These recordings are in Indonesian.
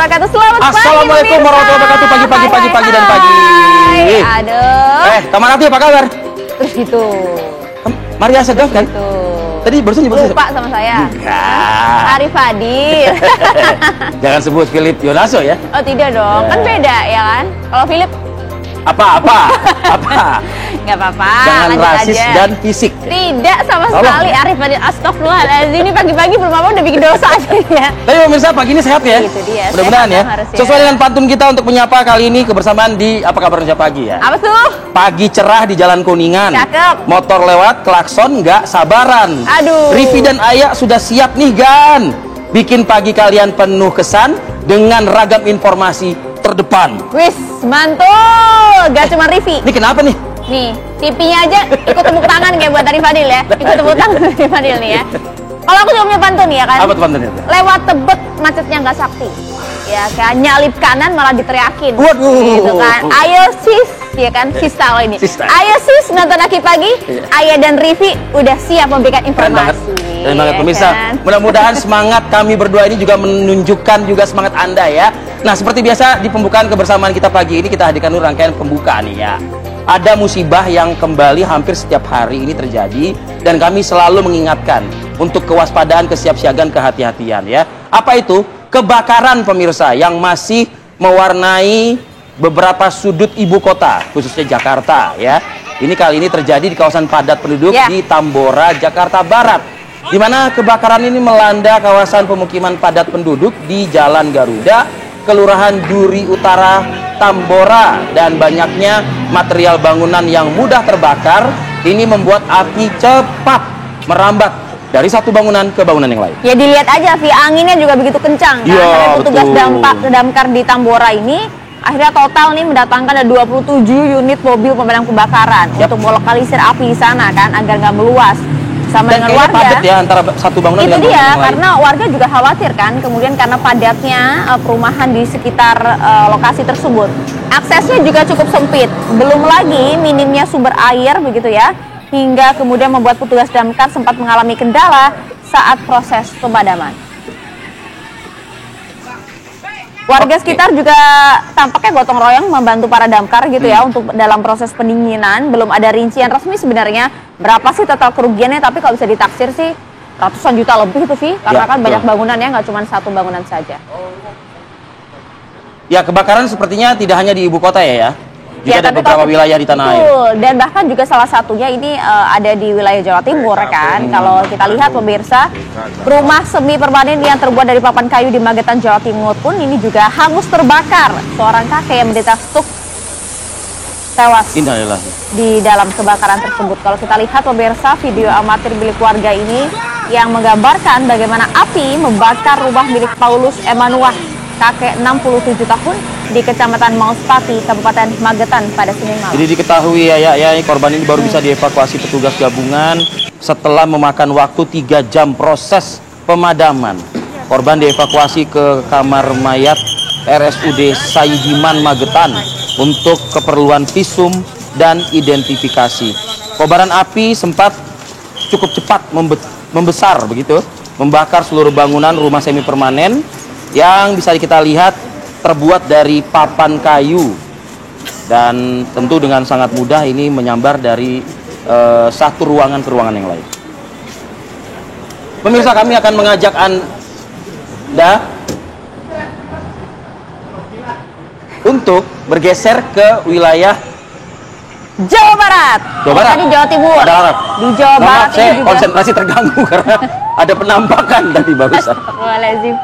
wabarakatuh. Selamat pagi. Assalamualaikum warahmatullahi wabarakatuh. Pagi dan pagi. Aduh. Tamarati apa kabar? Terus gitu. Maria Segaf kan? Gitu. Tadi barusan nyebut Lupa sama saya. Enggak. Arif Fadil. Jangan sebut Philip Yonaso ya. Oh tidak dong, kan beda ya kan? Kalau Philip Apa? nggak apa-apa. Jangan lanjut rasis aja. dan fisik. Tidak sama sekali. Arif Fadil, astagfirullahaladzim. Ini pagi-pagi belum apa udah bikin dosa akhirnya. Tapi pemirsa pagi ini sehat ya? Itu dia, Mudah-mudahan sehat ya. harusnya. Sesuai dengan pantun kita untuk menyapa kali ini kebersamaan di Apa Kabar Indonesia Pagi ya. Apa tuh? Pagi cerah di Jalan Kuningan. Cakep. Motor lewat, klakson nggak sabaran. Aduh. Rivi dan Ayah sudah siap nih Gan. Bikin pagi kalian penuh kesan dengan ragam informasi terdepan. Wis, mantul. Gak cuma Rivi. Ini kenapa nih? Nih, TV-nya aja ikut tepuk tangan kayak buat Arif Fadil ya. Ikut tepuk tangan Arif Fadil nih ya. Kalau aku juga punya pantun ya kan. Apa tuh pantunnya? Lewat Tebet macetnya nggak sakti. Ya kan, nyalip kanan malah diteriakin. Waduh. Gitu kan. Ayo sis, ya kan, sista kalau ini. Sista. Ayo sis nonton Aki Pagi. Iya. Ayah dan Rivi udah siap memberikan Keren banget. informasi. Keren banget ya pemirsa. kan? Mudah-mudahan semangat kami berdua ini juga menunjukkan juga semangat Anda ya. Nah, seperti biasa di pembukaan kebersamaan kita pagi ini kita hadirkan dulu rangkaian pembukaan nih ya. Ada musibah yang kembali hampir setiap hari ini terjadi dan kami selalu mengingatkan untuk kewaspadaan, kesiapsiagaan, kehati-hatian ya. Apa itu? Kebakaran pemirsa yang masih mewarnai beberapa sudut ibu kota, khususnya Jakarta ya. Ini kali ini terjadi di kawasan padat penduduk Ya. di Tambora, Jakarta Barat, di mana kebakaran ini melanda kawasan pemukiman padat penduduk di Jalan Garuda, Kelurahan Duri Utara, Tambora, dan banyaknya material bangunan yang mudah terbakar. Ini membuat api cepat merambat dari satu bangunan ke bangunan yang lain. Ya dilihat aja, Vi, anginnya juga begitu kencang kan. Iya, Sampai petugas betul. damkar di Tambora ini akhirnya total nih mendatangkan ada 27 unit mobil pemadam kebakaran untuk melokalisir api di sana kan agar nggak meluas. Sama Dan dengan kayaknya warga. padat ya antara satu bangunan Itu dengan dia, bangunan yang lain. karena warga juga khawatir kan, kemudian karena padatnya perumahan di sekitar lokasi tersebut. Aksesnya juga cukup sempit, belum lagi minimnya sumber air begitu ya, hingga kemudian membuat petugas damkar sempat mengalami kendala saat proses pemadaman. Warga sekitar juga tampaknya gotong royong membantu para damkar gitu ya untuk dalam proses pendinginan. Belum ada rincian resmi sebenarnya berapa sih total kerugiannya, tapi kalau bisa ditaksir sih ratusan juta lebih itu sih, karena Ya, kan banyak betul. bangunan ya, nggak cuma satu bangunan saja. Ya, kebakaran sepertinya tidak hanya di ibu kota ya. Juga ada tapi beberapa kalau- wilayah di tanah air. Betul, dan bahkan juga salah satunya ini ada di wilayah Jawa Timur kan. Kalau kita lihat pemirsa, rumah semi permanen yang terbuat dari papan kayu di Magetan, Jawa Timur pun ini juga hangus terbakar. Seorang kakek yang menderita stroke tewas Innalillahi. di dalam kebakaran tersebut. Kalau kita lihat pemirsa, video amatir milik warga ini yang menggambarkan bagaimana api membakar rumah milik Paulus Emanuah, kakek 67 tahun di Kecamatan Mauspati, Kabupaten Magetan pada Senin malam. Jadi diketahui ya, korban ini baru bisa dievakuasi petugas gabungan setelah memakan waktu 3 jam proses pemadaman. Korban dievakuasi ke kamar mayat RSUD Saidiman Magetan untuk keperluan visum dan identifikasi. Kobaran api sempat cukup cepat membesar begitu, membakar seluruh bangunan rumah semi permanen yang bisa kita lihat terbuat dari papan kayu, dan tentu dengan sangat mudah ini menyambar dari satu ruangan ke ruangan yang lain. Pemirsa, kami akan mengajak Anda untuk bergeser ke wilayah Jawa Barat. Jawa Barat. Tadi Jawa Timur. Jawa Barat. Di Jawa Mohon maaf, Barat saya ini juga. konsentrasi terganggu karena ada penampakan tadi barusan. Astagfirullahaladzim.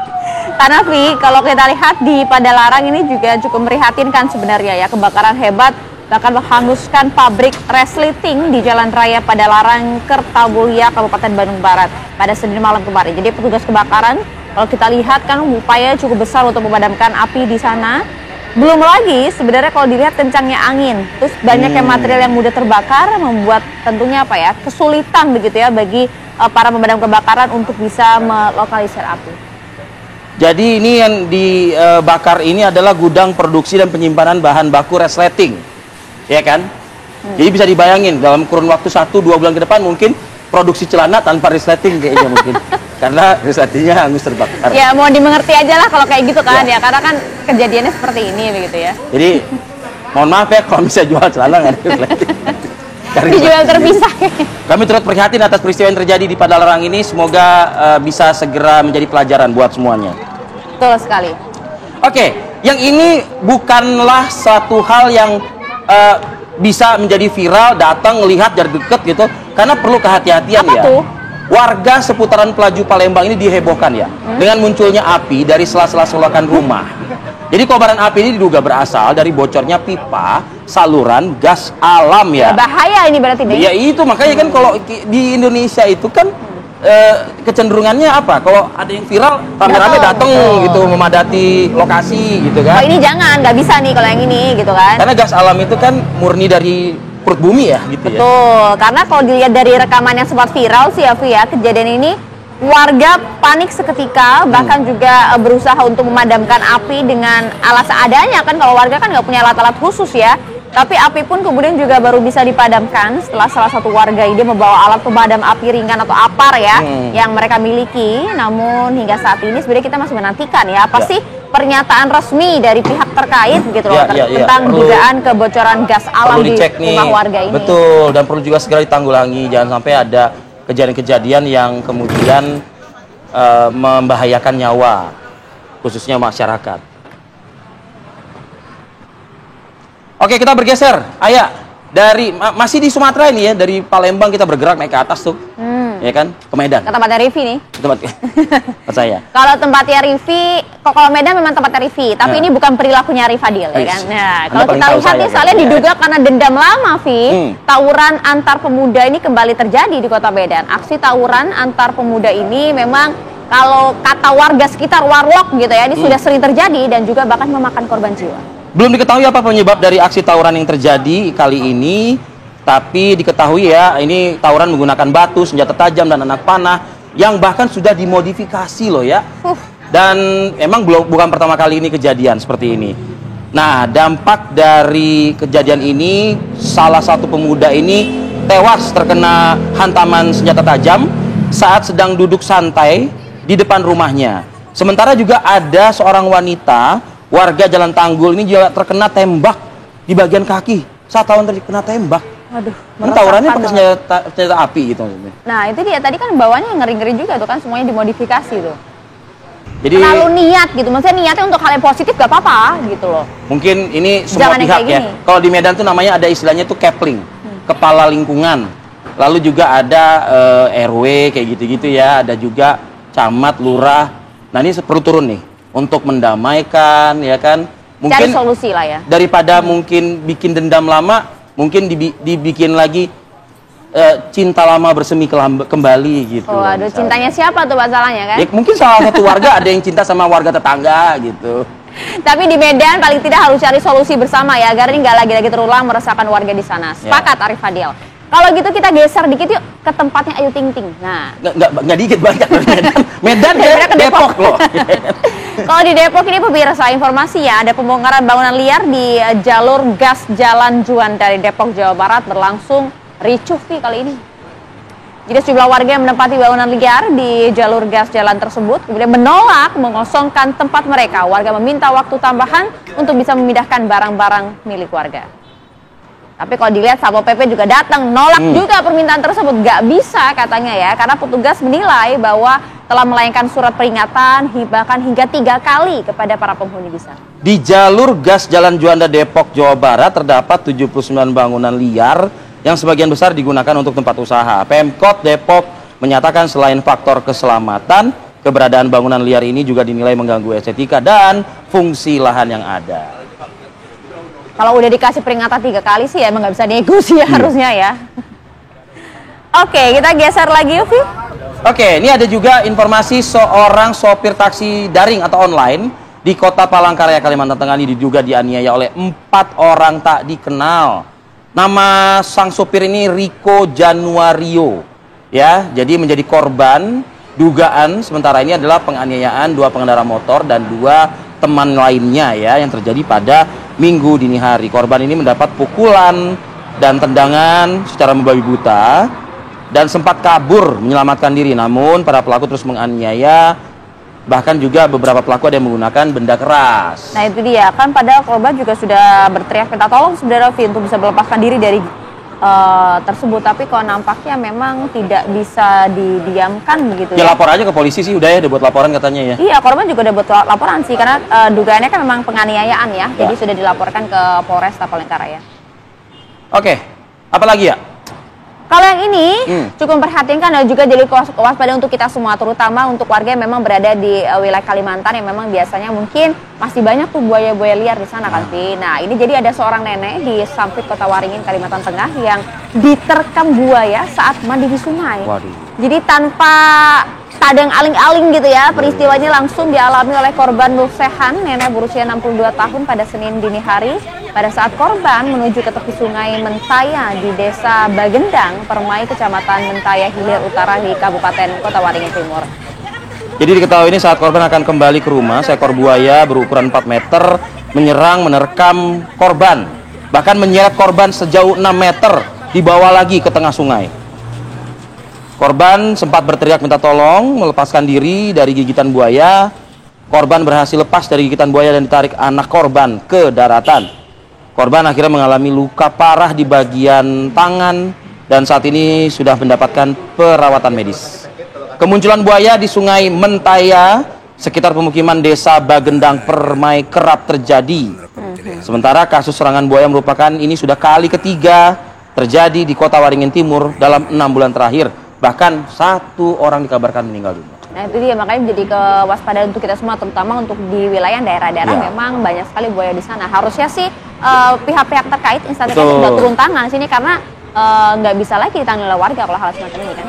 Karena Vi, kalau kita lihat di Padalarang ini juga cukup merihatinkan sebenarnya ya, kebakaran hebat bahkan menghanguskan pabrik resleting di Jalan Raya Padalarang, Kertabulia, Kabupaten Bandung Barat pada Senin malam kemarin. Jadi petugas kebakaran, kalau kita lihat kan upaya cukup besar untuk memadamkan api di sana. Belum lagi sebenarnya kalau dilihat kencangnya angin, terus banyaknya material yang mudah terbakar, membuat tentunya apa ya, kesulitan begitu ya bagi para pemadam kebakaran untuk bisa melokalisir api. Jadi ini yang dibakar ini adalah gudang produksi dan penyimpanan bahan baku resleting, ya kan? Jadi bisa dibayangin dalam kurun waktu 1-2 bulan ke depan mungkin produksi celana tanpa resleting kayaknya mungkin. Karena resletingnya hangus terbakar. Ya mau dimengerti aja lah kalau kayak gitu kan Ya. ya, karena kan kejadiannya seperti ini begitu ya. Jadi mohon maaf ya kalau bisa jual celana nggak ada resleting. Dijual terpisah. Kami turut prihatin atas peristiwa yang terjadi di Padalarang ini. Semoga bisa segera menjadi pelajaran buat semuanya. Betul sekali. Oke, yang ini bukanlah satu hal yang bisa menjadi viral, datang melihat dari dekat gitu, karena perlu kehati-hatian Apa ya. tuh? Warga seputaran Pelaju Palembang ini dihebohkan ya dengan munculnya api dari sela-sela selokan rumah. Jadi kobaran api ini diduga berasal dari bocornya pipa saluran gas alam ya. Bahaya ini berarti nih. Ya itu makanya kan kalau di Indonesia itu kan kecenderungannya apa? Kalau ada yang viral, rame-rame datang gitu memadati lokasi gitu Oh kan. ini jangan, nggak bisa nih kalau yang ini gitu kan. Karena gas alam itu kan murni dari perut bumi ya gitu ya. Betul, karena kalau dilihat dari rekaman yang sempat viral sih ya, Vi, ya, kejadian ini warga panik seketika, bahkan juga berusaha untuk memadamkan api dengan alat seadanya kan, kalau warga kan nggak punya alat-alat khusus ya. Tapi api pun kemudian juga baru bisa dipadamkan setelah salah satu warga ini membawa alat pemadam api ringan atau APAR ya, yang mereka miliki. Namun hingga saat ini sebenarnya kita masih menantikan ya, apa sih pernyataan resmi dari pihak terkait gitu loh, tentang dugaan kebocoran gas alam di rumah warga ini. Betul, dan perlu juga segera ditanggulangi, jangan sampai ada kejadian-kejadian yang kemudian membahayakan nyawa khususnya masyarakat. Oke, kita bergeser. Ayah, dari masih di Sumatera ini ya, dari Palembang kita bergerak naik ke atas tuh. Ya kan? Ke Medan. Ke tempatnya Rivi nih. Tempat saya. Kalau tempatnya Rivi, kalau Medan memang tempatnya Rivi, tapi ini bukan perilakunya Rifadil ya kan. Nah, kalau kita lihat nih soalnya diduga karena dendam lama, Vi, tawuran antar pemuda ini kembali terjadi di Kota Medan. Aksi tawuran antar pemuda ini memang kalau kata warga sekitar warlock gitu ya, ini sudah sering terjadi dan juga bahkan memakan korban jiwa. Belum diketahui apa penyebab dari aksi tawuran yang terjadi kali ini, tapi diketahui ya, ini tawuran menggunakan batu, senjata tajam, dan anak panah yang bahkan sudah dimodifikasi loh ya. Dan emang bukan pertama kali ini kejadian seperti ini. Nah, dampak dari kejadian ini, salah satu pemuda ini tewas terkena hantaman senjata tajam saat sedang duduk santai di depan rumahnya. Sementara juga ada seorang wanita warga Jalan Tanggul ini juga terkena tembak di bagian kaki saat lawan terkena tembak. Waduh, tawurannya pakai senjata api gitu. Nah, itu dia tadi kan bawahnya ngeri-ngeri juga tuh kan, semuanya dimodifikasi tuh. Jadi terlalu niat gitu, maksudnya niatnya untuk hal yang positif gak apa-apa gitu loh. Mungkin ini semua Jangan pihak ya. Kalau di Medan tuh namanya ada istilahnya tuh kepling, kepala lingkungan. Lalu juga ada RW kayak gitu-gitu ya, ada juga camat, lurah. Nah, ini perlu turun nih untuk mendamaikan ya kan. Mungkin cari solusi lah ya. Daripada mungkin bikin dendam lama, mungkin dibikin lagi cinta lama bersemi kembali gitu. Oh, aduh, cintanya siapa tuh masalahnya kan? Ya, mungkin salah satu warga ada yang cinta sama warga tetangga gitu. Tapi di Medan paling tidak harus cari solusi bersama ya, agar ini nggak lagi-lagi terulang meresahkan warga di sana. Sepakat ya. Arif Fadil. Kalau gitu kita geser dikit yuk ke tempatnya Ayu Ting Ting. Nah, nggak dikit banget Medan. Medan ke Depok loh. Kalau di Depok ini pemirsa, informasi ya, ada pembongkaran bangunan liar di jalur gas Jalan Juanda dari Depok, Jawa Barat berlangsung ricuh kali ini. Jadi sejumlah warga yang menempati bangunan liar di jalur gas jalan tersebut kemudian menolak mengosongkan tempat mereka. Warga meminta waktu tambahan untuk bisa memindahkan barang-barang milik warga. Tapi kalau dilihat Satpol PP juga datang nolak juga permintaan tersebut, nggak bisa katanya ya, karena petugas menilai bahwa telah melayangkan surat peringatan bahkan hingga 3 kali kepada para penghuni di sana. Di jalur gas Jalan Juanda Depok, Jawa Barat terdapat 79 bangunan liar yang sebagian besar digunakan untuk tempat usaha. Pemkot Depok menyatakan selain faktor keselamatan, keberadaan bangunan liar ini juga dinilai mengganggu estetika dan fungsi lahan yang ada. Kalau udah dikasih peringatan 3 kali sih ya emang nggak bisa negosiasi ya harusnya ya. Oke, kita geser lagi yuk, Vi. Oke, ini ada juga informasi seorang sopir taksi daring atau online di Kota Palangkaraya, Kalimantan Tengah ini diduga dianiaya oleh 4 orang tak dikenal. Nama sang sopir ini Rico Januario. Ya, jadi menjadi korban dugaan sementara ini adalah penganiayaan 2 pengendara motor dan 2 teman lainnya ya yang terjadi pada Minggu dini hari. Korban ini mendapat pukulan dan tendangan secara membabi buta dan sempat kabur menyelamatkan diri. Namun para pelaku terus menganiaya, bahkan juga beberapa pelaku ada yang menggunakan benda keras. Nah itu dia, kan padahal korban juga sudah berteriak minta tolong sebenarnya Vi untuk bisa melepaskan diri dari tersebut, tapi kok nampaknya memang tidak bisa didiamkan begitu Ya lapor aja ke polisi sih, udah ya, udah buat laporan katanya ya. Iya, korban juga udah buat laporan sih, karena dugaannya kan memang penganiayaan ya, jadi sudah dilaporkan ke Polresta Palangkaraya. Oke, apa lagi ya? Kalau yang ini cukup memprihatinkan dan juga jadi kewaspadaan untuk kita semua, terutama untuk warga yang memang berada di wilayah Kalimantan yang memang biasanya mungkin masih banyak tuh buaya-buaya liar di sana kan, Vi. Nah, ini jadi ada seorang nenek di Sampit, Kota Waringin, Kalimantan Tengah yang diterkam buaya saat mandi di sungai. Waduh. Jadi tanpa kadang aling-aling gitu ya, peristiwanya langsung dialami oleh korban Nur Sehan, nenek berusia 62 tahun pada Senin dini hari. Pada saat korban menuju ke tepi sungai Mentaya di Desa Bagendang, Permai, Kecamatan Mentaya Hilir Utara di Kabupaten Kota Waringin Timur. Jadi diketahui ini saat korban akan kembali ke rumah, seekor buaya berukuran 4 meter menerkam korban. Bahkan menyeret korban sejauh 6 meter, dibawa lagi ke tengah sungai. Korban sempat berteriak minta tolong, melepaskan diri dari gigitan buaya. Korban berhasil lepas dari gigitan buaya dan ditarik anak korban ke daratan. Korban akhirnya mengalami luka parah di bagian tangan dan saat ini sudah mendapatkan perawatan medis. Kemunculan buaya di Sungai Mentaya sekitar pemukiman Desa Bagendang Permai kerap terjadi. Sementara kasus serangan buaya merupakan ini sudah kali ketiga terjadi di Kota Waringin Timur dalam 6 bulan terakhir. Bahkan 1 orang dikabarkan meninggal dunia. Nah itu dia, makanya jadi kewaspadaan untuk kita semua, terutama untuk di wilayah daerah-daerah memang banyak sekali buaya di sana. Harusnya sih pihak-pihak terkait, instansi terkait sudah turun tangan sini, karena nggak bisa lagi ditangani oleh warga kalau hal semacam ini kan.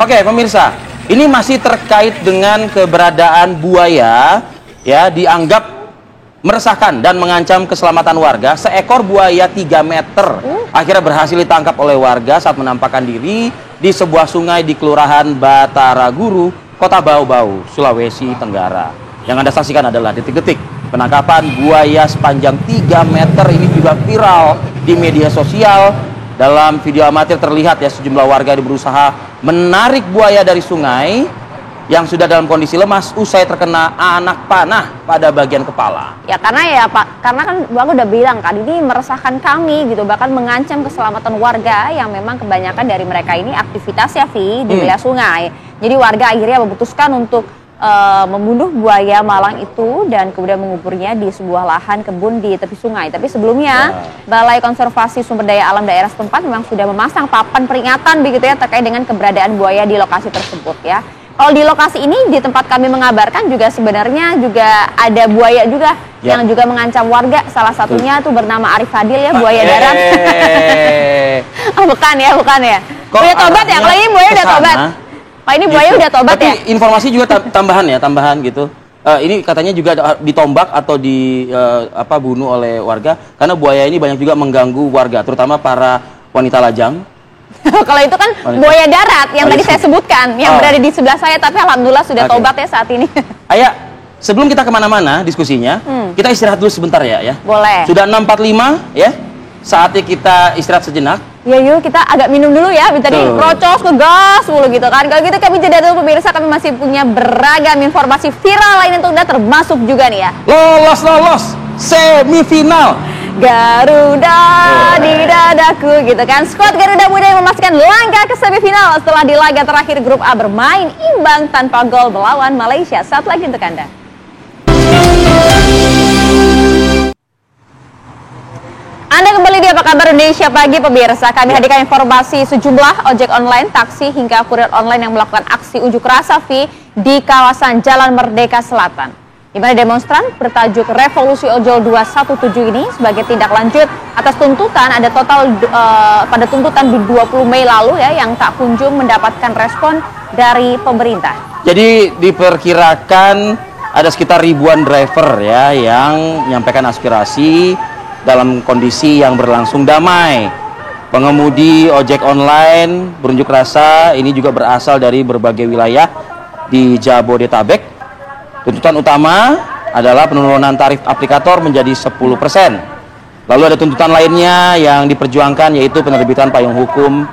Oke pemirsa, ini masih terkait dengan keberadaan buaya ya, dianggap meresahkan dan mengancam keselamatan warga. Seekor buaya 3 meter akhirnya berhasil ditangkap oleh warga saat menampakkan diri di sebuah sungai di Kelurahan Bataraguru, Kota Bau-Bau, Sulawesi Tenggara. Yang Anda saksikan adalah detik-detik penangkapan buaya sepanjang 3 meter ini juga viral di media sosial. Dalam video amatir terlihat ya sejumlah warga berusaha menarik buaya dari sungai yang sudah dalam kondisi lemas usai terkena anak panah pada bagian kepala. Ya karena ya Pak, karena kan aku udah bilang kan ini meresahkan kami gitu, bahkan mengancam keselamatan warga yang memang kebanyakan dari mereka ini aktivitas ya Vi di wilayah sungai. Jadi warga akhirnya memutuskan untuk membunuh buaya malang itu dan kemudian menguburnya di sebuah lahan kebun di tepi sungai. Tapi sebelumnya Balai Konservasi Sumber Daya Alam daerah setempat memang sudah memasang papan peringatan begitu ya terkait dengan keberadaan buaya di lokasi tersebut ya. Kalau di lokasi ini, di tempat kami mengabarkan juga sebenarnya juga ada buaya juga yang juga mengancam warga. Salah satunya tuh bernama Arif Fadil ya, buaya darat. Oh, bukan ya. Udah tobat ya? Kalau ini buaya udah tobat. Kalau ini buaya udah tobat ya? Tapi informasi juga tambahan gitu. Ini katanya juga ditombak atau bunuh oleh warga karena buaya ini banyak juga mengganggu warga, terutama para wanita lajang. Kalau itu kan buaya darat yang tadi saya sebutkan, yang berada di sebelah saya, tapi alhamdulillah sudah tobat ya saat ini. Ayah, sebelum kita kemana-mana diskusinya, kita istirahat dulu sebentar ya. Boleh. Sudah 6.45 ya, saatnya kita istirahat sejenak. Ya yuk, kita agak minum dulu ya, tadi krocos ngegas mulu gitu kan. Kalau gitu kami jeda dulu pemirsa, kami masih punya beragam informasi viral lain untuk Anda, termasuk juga nih ya. Lolos semifinal. Garuda di dadaku gitu kan. Skuad Garuda Muda yang memastikan langkah ke semifinal setelah di laga terakhir grup A bermain imbang tanpa gol melawan Malaysia. Saat lagi untuk Anda. Anda kembali di Apa Kabar Indonesia Pagi pemirsa. Kami hadirkan informasi sejumlah ojek online, taksi hingga kurir online yang melakukan aksi unjuk rasa di kawasan Jalan Merdeka Selatan. Di mana demonstran bertajuk Revolusi Ojol 217 ini sebagai tindak lanjut atas tuntutan, ada total pada tuntutan di 20 Mei lalu ya yang tak kunjung mendapatkan respon dari pemerintah. Jadi diperkirakan ada sekitar ribuan driver ya yang menyampaikan aspirasi dalam kondisi yang berlangsung damai. Pengemudi ojek online berunjuk rasa ini juga berasal dari berbagai wilayah di Jabodetabek. Tuntutan utama adalah penurunan tarif aplikator menjadi 10%. Lalu ada tuntutan lainnya yang diperjuangkan yaitu penerbitan payung hukum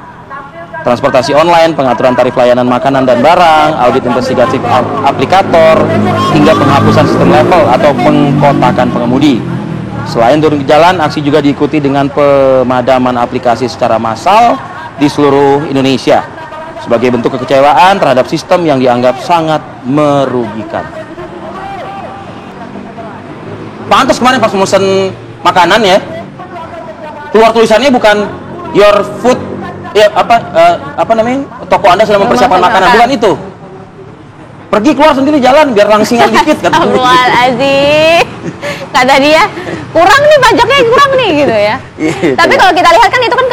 transportasi online, pengaturan tarif layanan makanan dan barang, audit investigatif aplikator, hingga penghapusan sistem level atau pengkotakan pengemudi. Selain turun ke jalan, aksi juga diikuti dengan pemadaman aplikasi secara massal di seluruh Indonesia sebagai bentuk kekecewaan terhadap sistem yang dianggap sangat merugikan. Pantas kemarin pas mesen makanan ya, keluar tulisannya bukan your food, ya apa namanya, toko Anda sedang mempersiapkan makanan, bukan itu. Pergi keluar sendiri jalan biar langsingan dikit kata Aziz. Kata dia, kurang nih pajaknya, kurang nih gitu ya. Tapi kalau kita lihat kan itu kan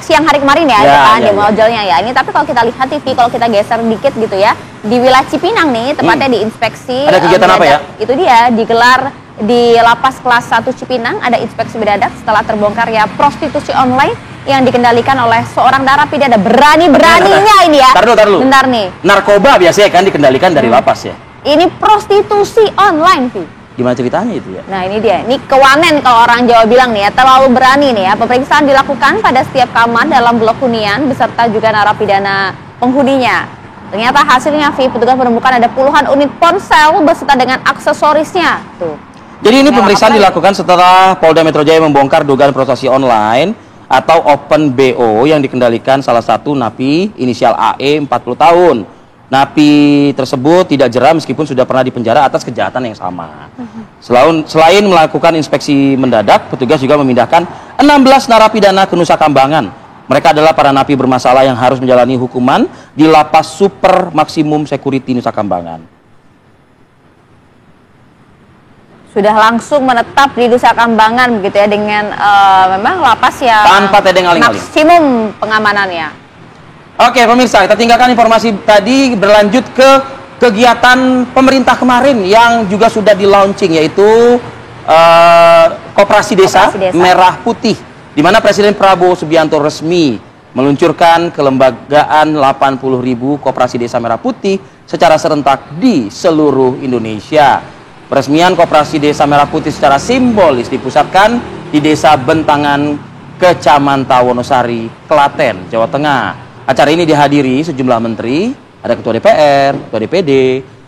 siang hari kemarin ya, di modelnya ya. Ini tapi kalau kita lihat TV, kalau kita geser dikit gitu ya, di wilayah Cipinang nih, tepatnya di inspeksi. Ada kegiatan apa ya? Itu dia, digelar di Lapas Kelas 1 Cipinang, ada inspeksi mendadak setelah terbongkar ya prostitusi online yang dikendalikan oleh seorang narapidana. Berani-beraninya ini ya. Tar dulu. Bentar nih. Narkoba biasanya kan dikendalikan dari lapas ya. Ini prostitusi online, Vi. Gimana ceritanya itu ya? Nah ini dia, ini kewanen kalau orang Jawa bilang nih ya, terlalu berani nih ya. Pemeriksaan dilakukan pada setiap kamar dalam blok hunian beserta juga narapidana penghuninya. Ternyata hasilnya, Vi, petugas menemukan ada puluhan unit ponsel beserta dengan aksesorisnya. Tuh. Jadi ini pemeriksaan dilakukan setelah Polda Metro Jaya membongkar dugaan prostitusi online atau Open BO yang dikendalikan salah satu napi inisial AE 40 tahun. Napi tersebut tidak jera meskipun sudah pernah dipenjara atas kejahatan yang sama. Selain melakukan inspeksi mendadak, petugas juga memindahkan 16 narapidana ke Nusa Kambangan. Mereka adalah para napi bermasalah yang harus menjalani hukuman di Lapas Super Maksimum Security Nusa Kambangan. Sudah langsung menetap di Nusa Kambangan begitu ya, dengan memang lapas yang tanpa tedeng aling-aling, maksimum pengamanannya. Oke pemirsa, kita tinggalkan informasi tadi, berlanjut ke kegiatan pemerintah kemarin yang juga sudah di launching, yaitu Koperasi Desa Merah Putih, di mana Presiden Prabowo Subianto resmi meluncurkan kelembagaan 80.000 Koperasi Desa Merah Putih secara serentak di seluruh Indonesia. Peresmian Koperasi Desa Merah Putih secara simbolis dipusatkan di Desa Bentangan, Kecamatan Wonosari, Klaten, Jawa Tengah. Acara ini dihadiri sejumlah menteri, ada Ketua DPR, Ketua DPD,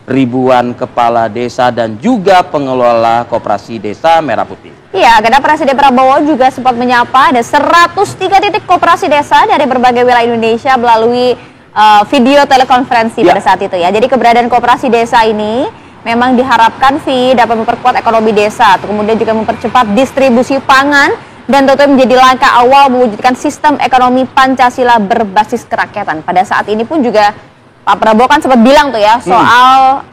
ribuan kepala desa dan juga pengelola Koperasi Desa Merah Putih. Iya, karena Presiden Prabowo juga sempat menyapa ada 103 titik koperasi desa dari berbagai wilayah Indonesia melalui video telekonferensi pada saat itu ya. Jadi keberadaan koperasi desa ini memang diharapkan dapat memperkuat ekonomi desa, kemudian juga mempercepat distribusi pangan, dan tentunya menjadi langkah awal mewujudkan sistem ekonomi Pancasila berbasis kerakyatan. Pada saat ini pun juga Pak Prabowo kan sempat bilang tuh ya soal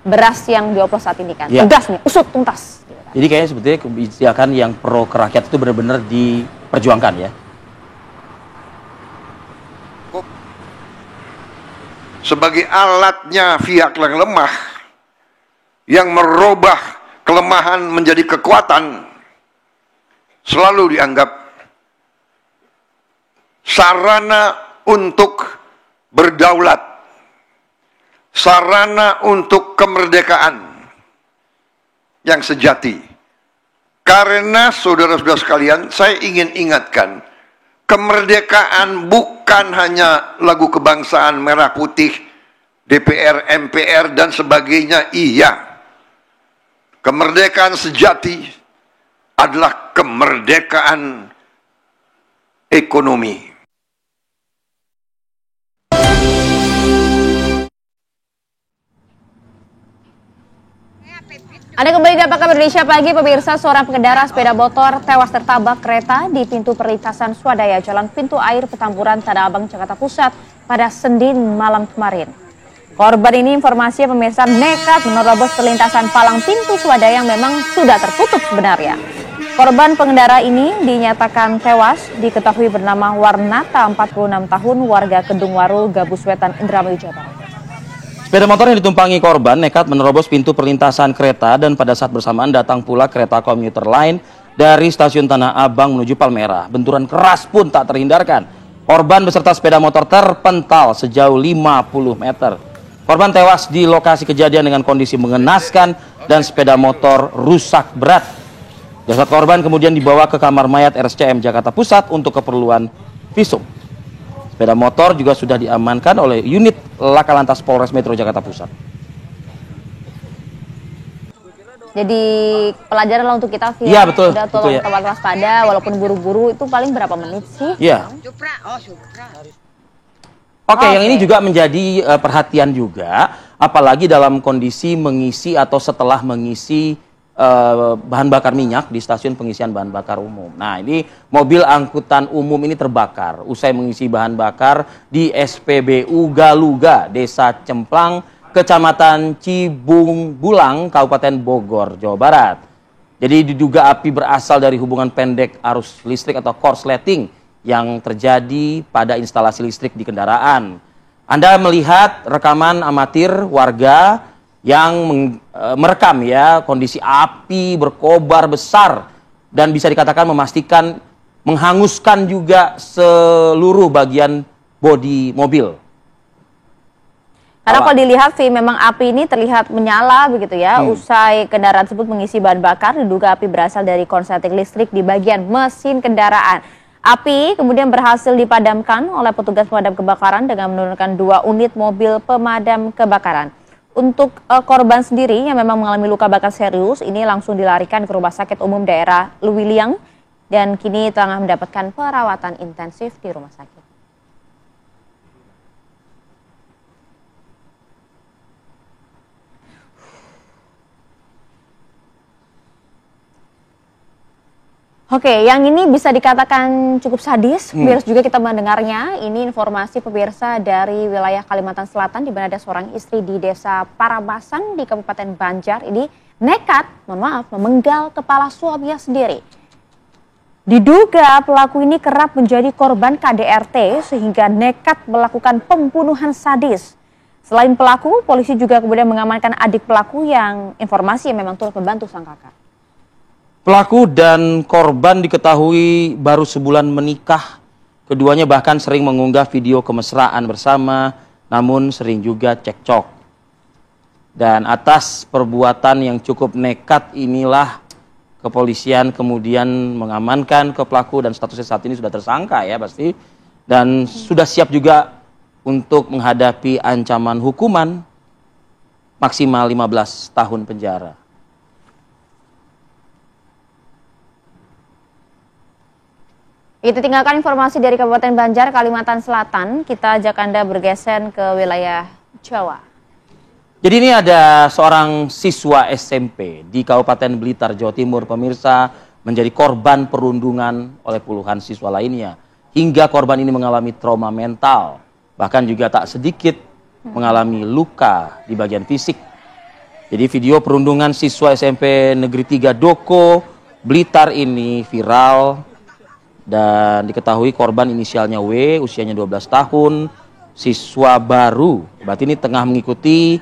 beras yang dioplos saat ini kan. Tegas nih, usut tuntas. Jadi kayaknya sebetulnya kebijakan yang pro kerakyat itu benar-benar diperjuangkan ya. Sebagai alatnya pihak yang lemah yang merubah kelemahan menjadi kekuatan, selalu dianggap sarana untuk berdaulat, sarana untuk kemerdekaan yang sejati. Karena saudara-saudara sekalian, saya ingin ingatkan, kemerdekaan bukan hanya lagu kebangsaan merah putih, DPR, MPR, dan sebagainya, iya. Kemerdekaan sejati adalah kemerdekaan ekonomi. Anda kembali di Apa Kabar Indonesia Pagi, pemirsa. Seorang pengendara sepeda motor tewas tertabrak kereta di pintu perlintasan swadaya Jalan Pintu Air Petamburan, Tanah Abang, Jakarta Pusat pada Senin malam kemarin. Korban ini, informasinya pemirsa, nekat menerobos perlintasan palang pintu swadaya yang memang sudah tertutup sebenarnya. Korban pengendara ini dinyatakan tewas, diketahui bernama Warnata, 46 tahun, warga Kedung Waru, Gabus Wetan, Indramayu, Jawa Barat. Sepeda motor yang ditumpangi korban nekat menerobos pintu perlintasan kereta dan pada saat bersamaan datang pula kereta komuter lain dari stasiun Tanah Abang menuju Palmerah. Benturan keras pun tak terhindarkan. Korban beserta sepeda motor terpental sejauh 50 meter. Korban tewas di lokasi kejadian dengan kondisi mengenaskan dan sepeda motor rusak berat. Jasad korban kemudian dibawa ke kamar mayat RSCM Jakarta Pusat untuk keperluan visum. Sepeda motor juga sudah diamankan oleh unit Laka Lantas Polres Metro Jakarta Pusat. Jadi pelajaran lah untuk kita, Via. Iya, betul. Udah tolong Betul, ya. teman waspada, walaupun buru-buru itu paling berapa menit sih? Iya. Oke, yang ini juga menjadi perhatian juga, apalagi dalam kondisi mengisi atau setelah mengisi bahan bakar minyak di stasiun pengisian bahan bakar umum. Nah, ini mobil angkutan umum ini terbakar usai mengisi bahan bakar di SPBU Galuga, Desa Cemplang, Kecamatan Cibung Bulang, Kabupaten Bogor, Jawa Barat. Jadi diduga api berasal dari hubungan pendek arus listrik atau korsleting yang terjadi pada instalasi listrik di kendaraan. Anda melihat rekaman amatir warga yang merekam ya kondisi api berkobar besar dan bisa dikatakan memastikan menghanguskan juga seluruh bagian bodi mobil. Karena kalau dilihat, Vi, memang api ini terlihat menyala begitu ya. Usai kendaraan tersebut mengisi bahan bakar, diduga api berasal dari korsleting listrik di bagian mesin kendaraan. Api kemudian berhasil dipadamkan oleh petugas pemadam kebakaran dengan menurunkan 2 unit mobil pemadam kebakaran. Untuk korban sendiri yang memang mengalami luka bakar serius, ini langsung dilarikan ke Rumah Sakit Umum Daerah Luwiliang dan kini tengah mendapatkan perawatan intensif di rumah sakit. Oke, yang ini bisa dikatakan cukup sadis, pemirsa juga kita mendengarnya. Ini informasi pemirsa dari wilayah Kalimantan Selatan, di mana ada seorang istri di Desa Parabasan di Kabupaten Banjar. Ini nekat, memenggal kepala suaminya sendiri. Diduga pelaku ini kerap menjadi korban KDRT sehingga nekat melakukan pembunuhan sadis. Selain pelaku, polisi juga kemudian mengamankan adik pelaku yang informasi memang turut membantu sang kakak. Pelaku dan korban diketahui baru sebulan menikah. Keduanya bahkan sering mengunggah video kemesraan bersama, namun sering juga cekcok. Dan atas perbuatan yang cukup nekat inilah kepolisian kemudian mengamankan ke pelaku dan statusnya saat ini sudah tersangka ya pasti. Dan sudah siap juga untuk menghadapi ancaman hukuman maksimal 15 tahun penjara. Itu tinggalkan informasi dari Kabupaten Banjar, Kalimantan Selatan. Kita ajak Anda bergeser ke wilayah Jawa. Jadi ini ada seorang siswa SMP di Kabupaten Blitar, Jawa Timur, pemirsa, menjadi korban perundungan oleh puluhan siswa lainnya. Hingga korban ini mengalami trauma mental, bahkan juga tak sedikit mengalami luka di bagian fisik. Jadi video perundungan siswa SMP Negeri 3 Doko, Blitar ini viral. Dan diketahui korban inisialnya W, usianya 12 tahun, siswa baru. Berarti ini tengah mengikuti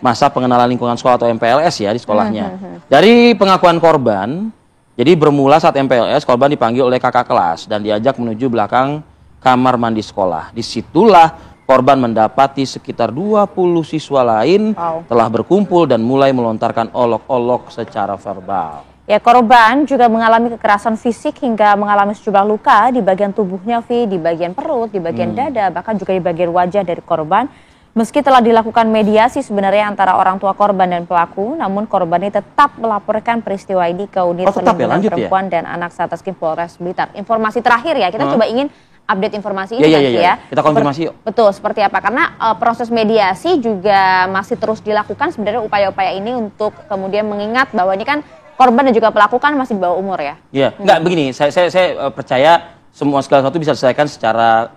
masa pengenalan lingkungan sekolah atau MPLS ya di sekolahnya. Dari pengakuan korban, jadi bermula saat MPLS, korban dipanggil oleh kakak kelas dan diajak menuju belakang kamar mandi sekolah. Disitulah korban mendapati sekitar 20 siswa lain telah berkumpul dan mulai melontarkan olok-olok secara verbal. Ya, korban juga mengalami kekerasan fisik hingga mengalami sejumlah luka di bagian tubuhnya, Vi, di bagian perut, di bagian dada, bahkan juga di bagian wajah dari korban. Meski telah dilakukan mediasi sebenarnya antara orang tua korban dan pelaku, namun korban ini tetap melaporkan peristiwa ini ke Unit Perlindungan Perempuan dan Anak Satreskrim Polres Blitar. Informasi terakhir ya, kita coba ingin update informasi ini ya. Kita konfirmasi yuk. Betul, seperti apa? Karena proses mediasi juga masih terus dilakukan sebenarnya upaya-upaya ini untuk kemudian mengingat bahwa ini kan korban dan juga pelaku kan masih di bawah umur ya? Iya, enggak begini, saya percaya semua segala sesuatu bisa diselesaikan secara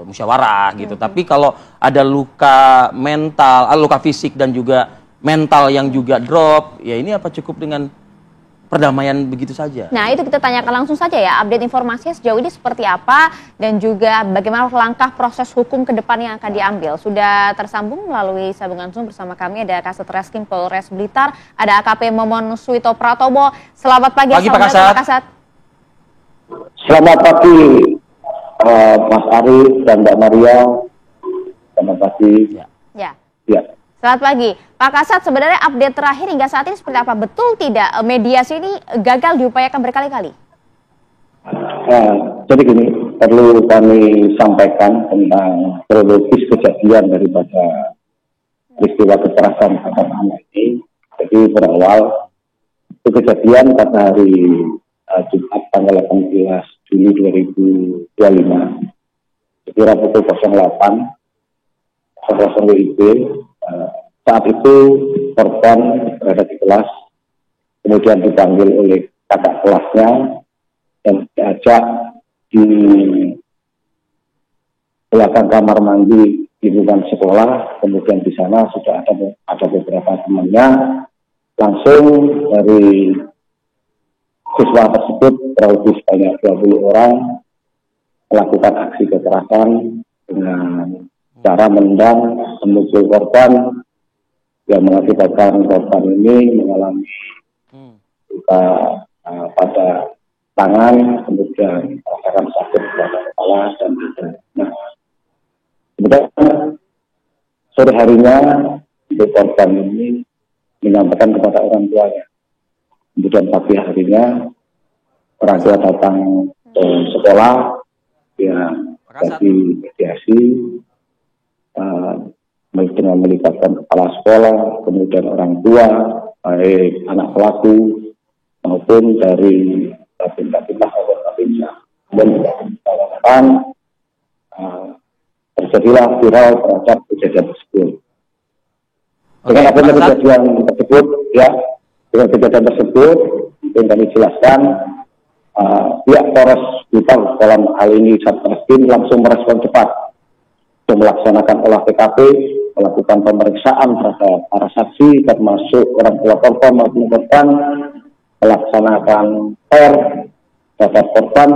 musyawarah gitu. Tapi kalau ada luka mental, luka fisik dan juga mental yang juga drop, ya ini apa cukup dengan perdamaian begitu saja? Nah, itu kita tanyakan langsung saja ya, update informasinya sejauh ini seperti apa dan juga bagaimana langkah proses hukum ke depan yang akan diambil. Sudah tersambung melalui sambungan Zoom bersama kami ada Kasat Reskrim Polres Blitar, ada AKP Momon Suito Pratomo. Selamat pagi, Pak Kasat. Selamat pagi, Mas Ari dan Mbak Maria. Selamat pagi. Ya. Ya. Selamat pagi. Pak Kasat, sebenarnya update terakhir hingga saat ini seperti apa? Betul tidak mediasi ini gagal diupayakan berkali-kali? Jadi gini, perlu kami sampaikan tentang kronologis kejadian daripada peristiwa kekerasan terhadap anak ini. Jadi berawal itu kejadian pada hari Jumat tanggal 18 Juli 2025, sekira pukul 08.00 WIB. Saat itu korban berada di kelas, kemudian dipanggil oleh kakak kelasnya dan diajak di belakang kamar mandi lingkungan sekolah. Kemudian di sana sudah ada beberapa temannya. Langsung dari siswa tersebut kurang lebih sebanyak 20 orang melakukan aksi kekerasan dengan cara menendang, memukul korban, yang mengakibatkan korban ini mengalami luka pada tangan, kemudian merasakan sakit pada kepala dan dada. Nah, kemudian sore harinya untuk korban ini menyampaikan kepada orang tuanya. Kemudian pagi harinya orang tua datang ke sekolah, yang jadi mediasi dengan melibatkan kepala sekolah, kemudian orang tua, baik anak pelaku maupun dari Babinsa atau Babinsa. Dan terjadilah viral terhadap kejadian tersebut. Dengan adanya kejadian tersebut, ya, dengan kejadian tersebut, yang kami jelaskan, pihak Polres Blitar dalam hal ini Satreskrim langsung merespon cepat untuk melaksanakan olah TKP, melakukan pemeriksaan terhadap para saksi termasuk orang tua korban maupun korban, melaksanakan terhadap korban,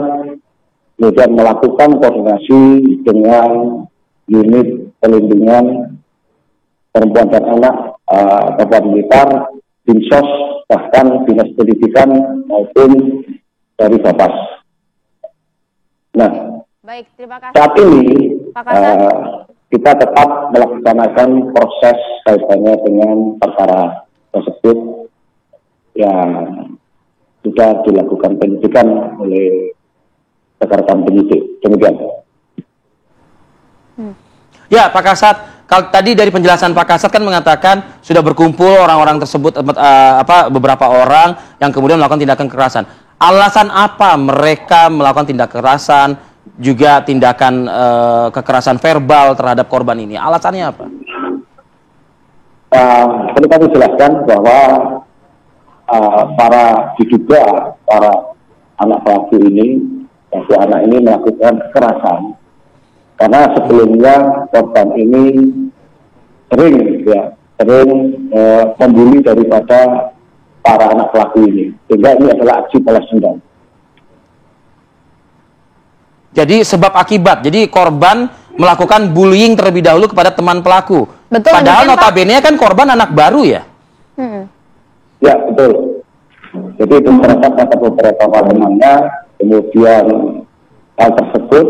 kemudian melakukan koordinasi dengan unit pelindungan perempuan dan anak Kabupaten Blitar, Dinsos, bahkan Dinas Pendidikan maupun dari Bapas. Nah, baik, terima kasih. Saat ini Pak Kasat, kita tetap melaksanakan proses kaitannya dengan perkara tersebut yang sudah dilakukan penyidikan oleh rekan-rekan penyidik. Demikian. Ya, Pak Kasat, kalau tadi dari penjelasan Pak Kasat kan mengatakan sudah berkumpul orang-orang tersebut, beberapa orang yang kemudian melakukan tindakan kekerasan. Alasan apa mereka melakukan tindak kekerasan, juga tindakan kekerasan verbal terhadap korban ini? Alasannya apa? Perlu kami jelaskan bahwa para anak pelaku ini, anak ini melakukan kekerasan karena sebelumnya korban ini sering membuli daripada para anak pelaku ini, sehingga ini adalah aksi balas dendam. Jadi sebab akibat, jadi korban melakukan bullying terlebih dahulu kepada teman pelaku. Betul, padahal notabene Pak, kan korban anak baru ya? Ya, betul. Jadi itu terdapat kata beberapa temannya, kemudian hal tersebut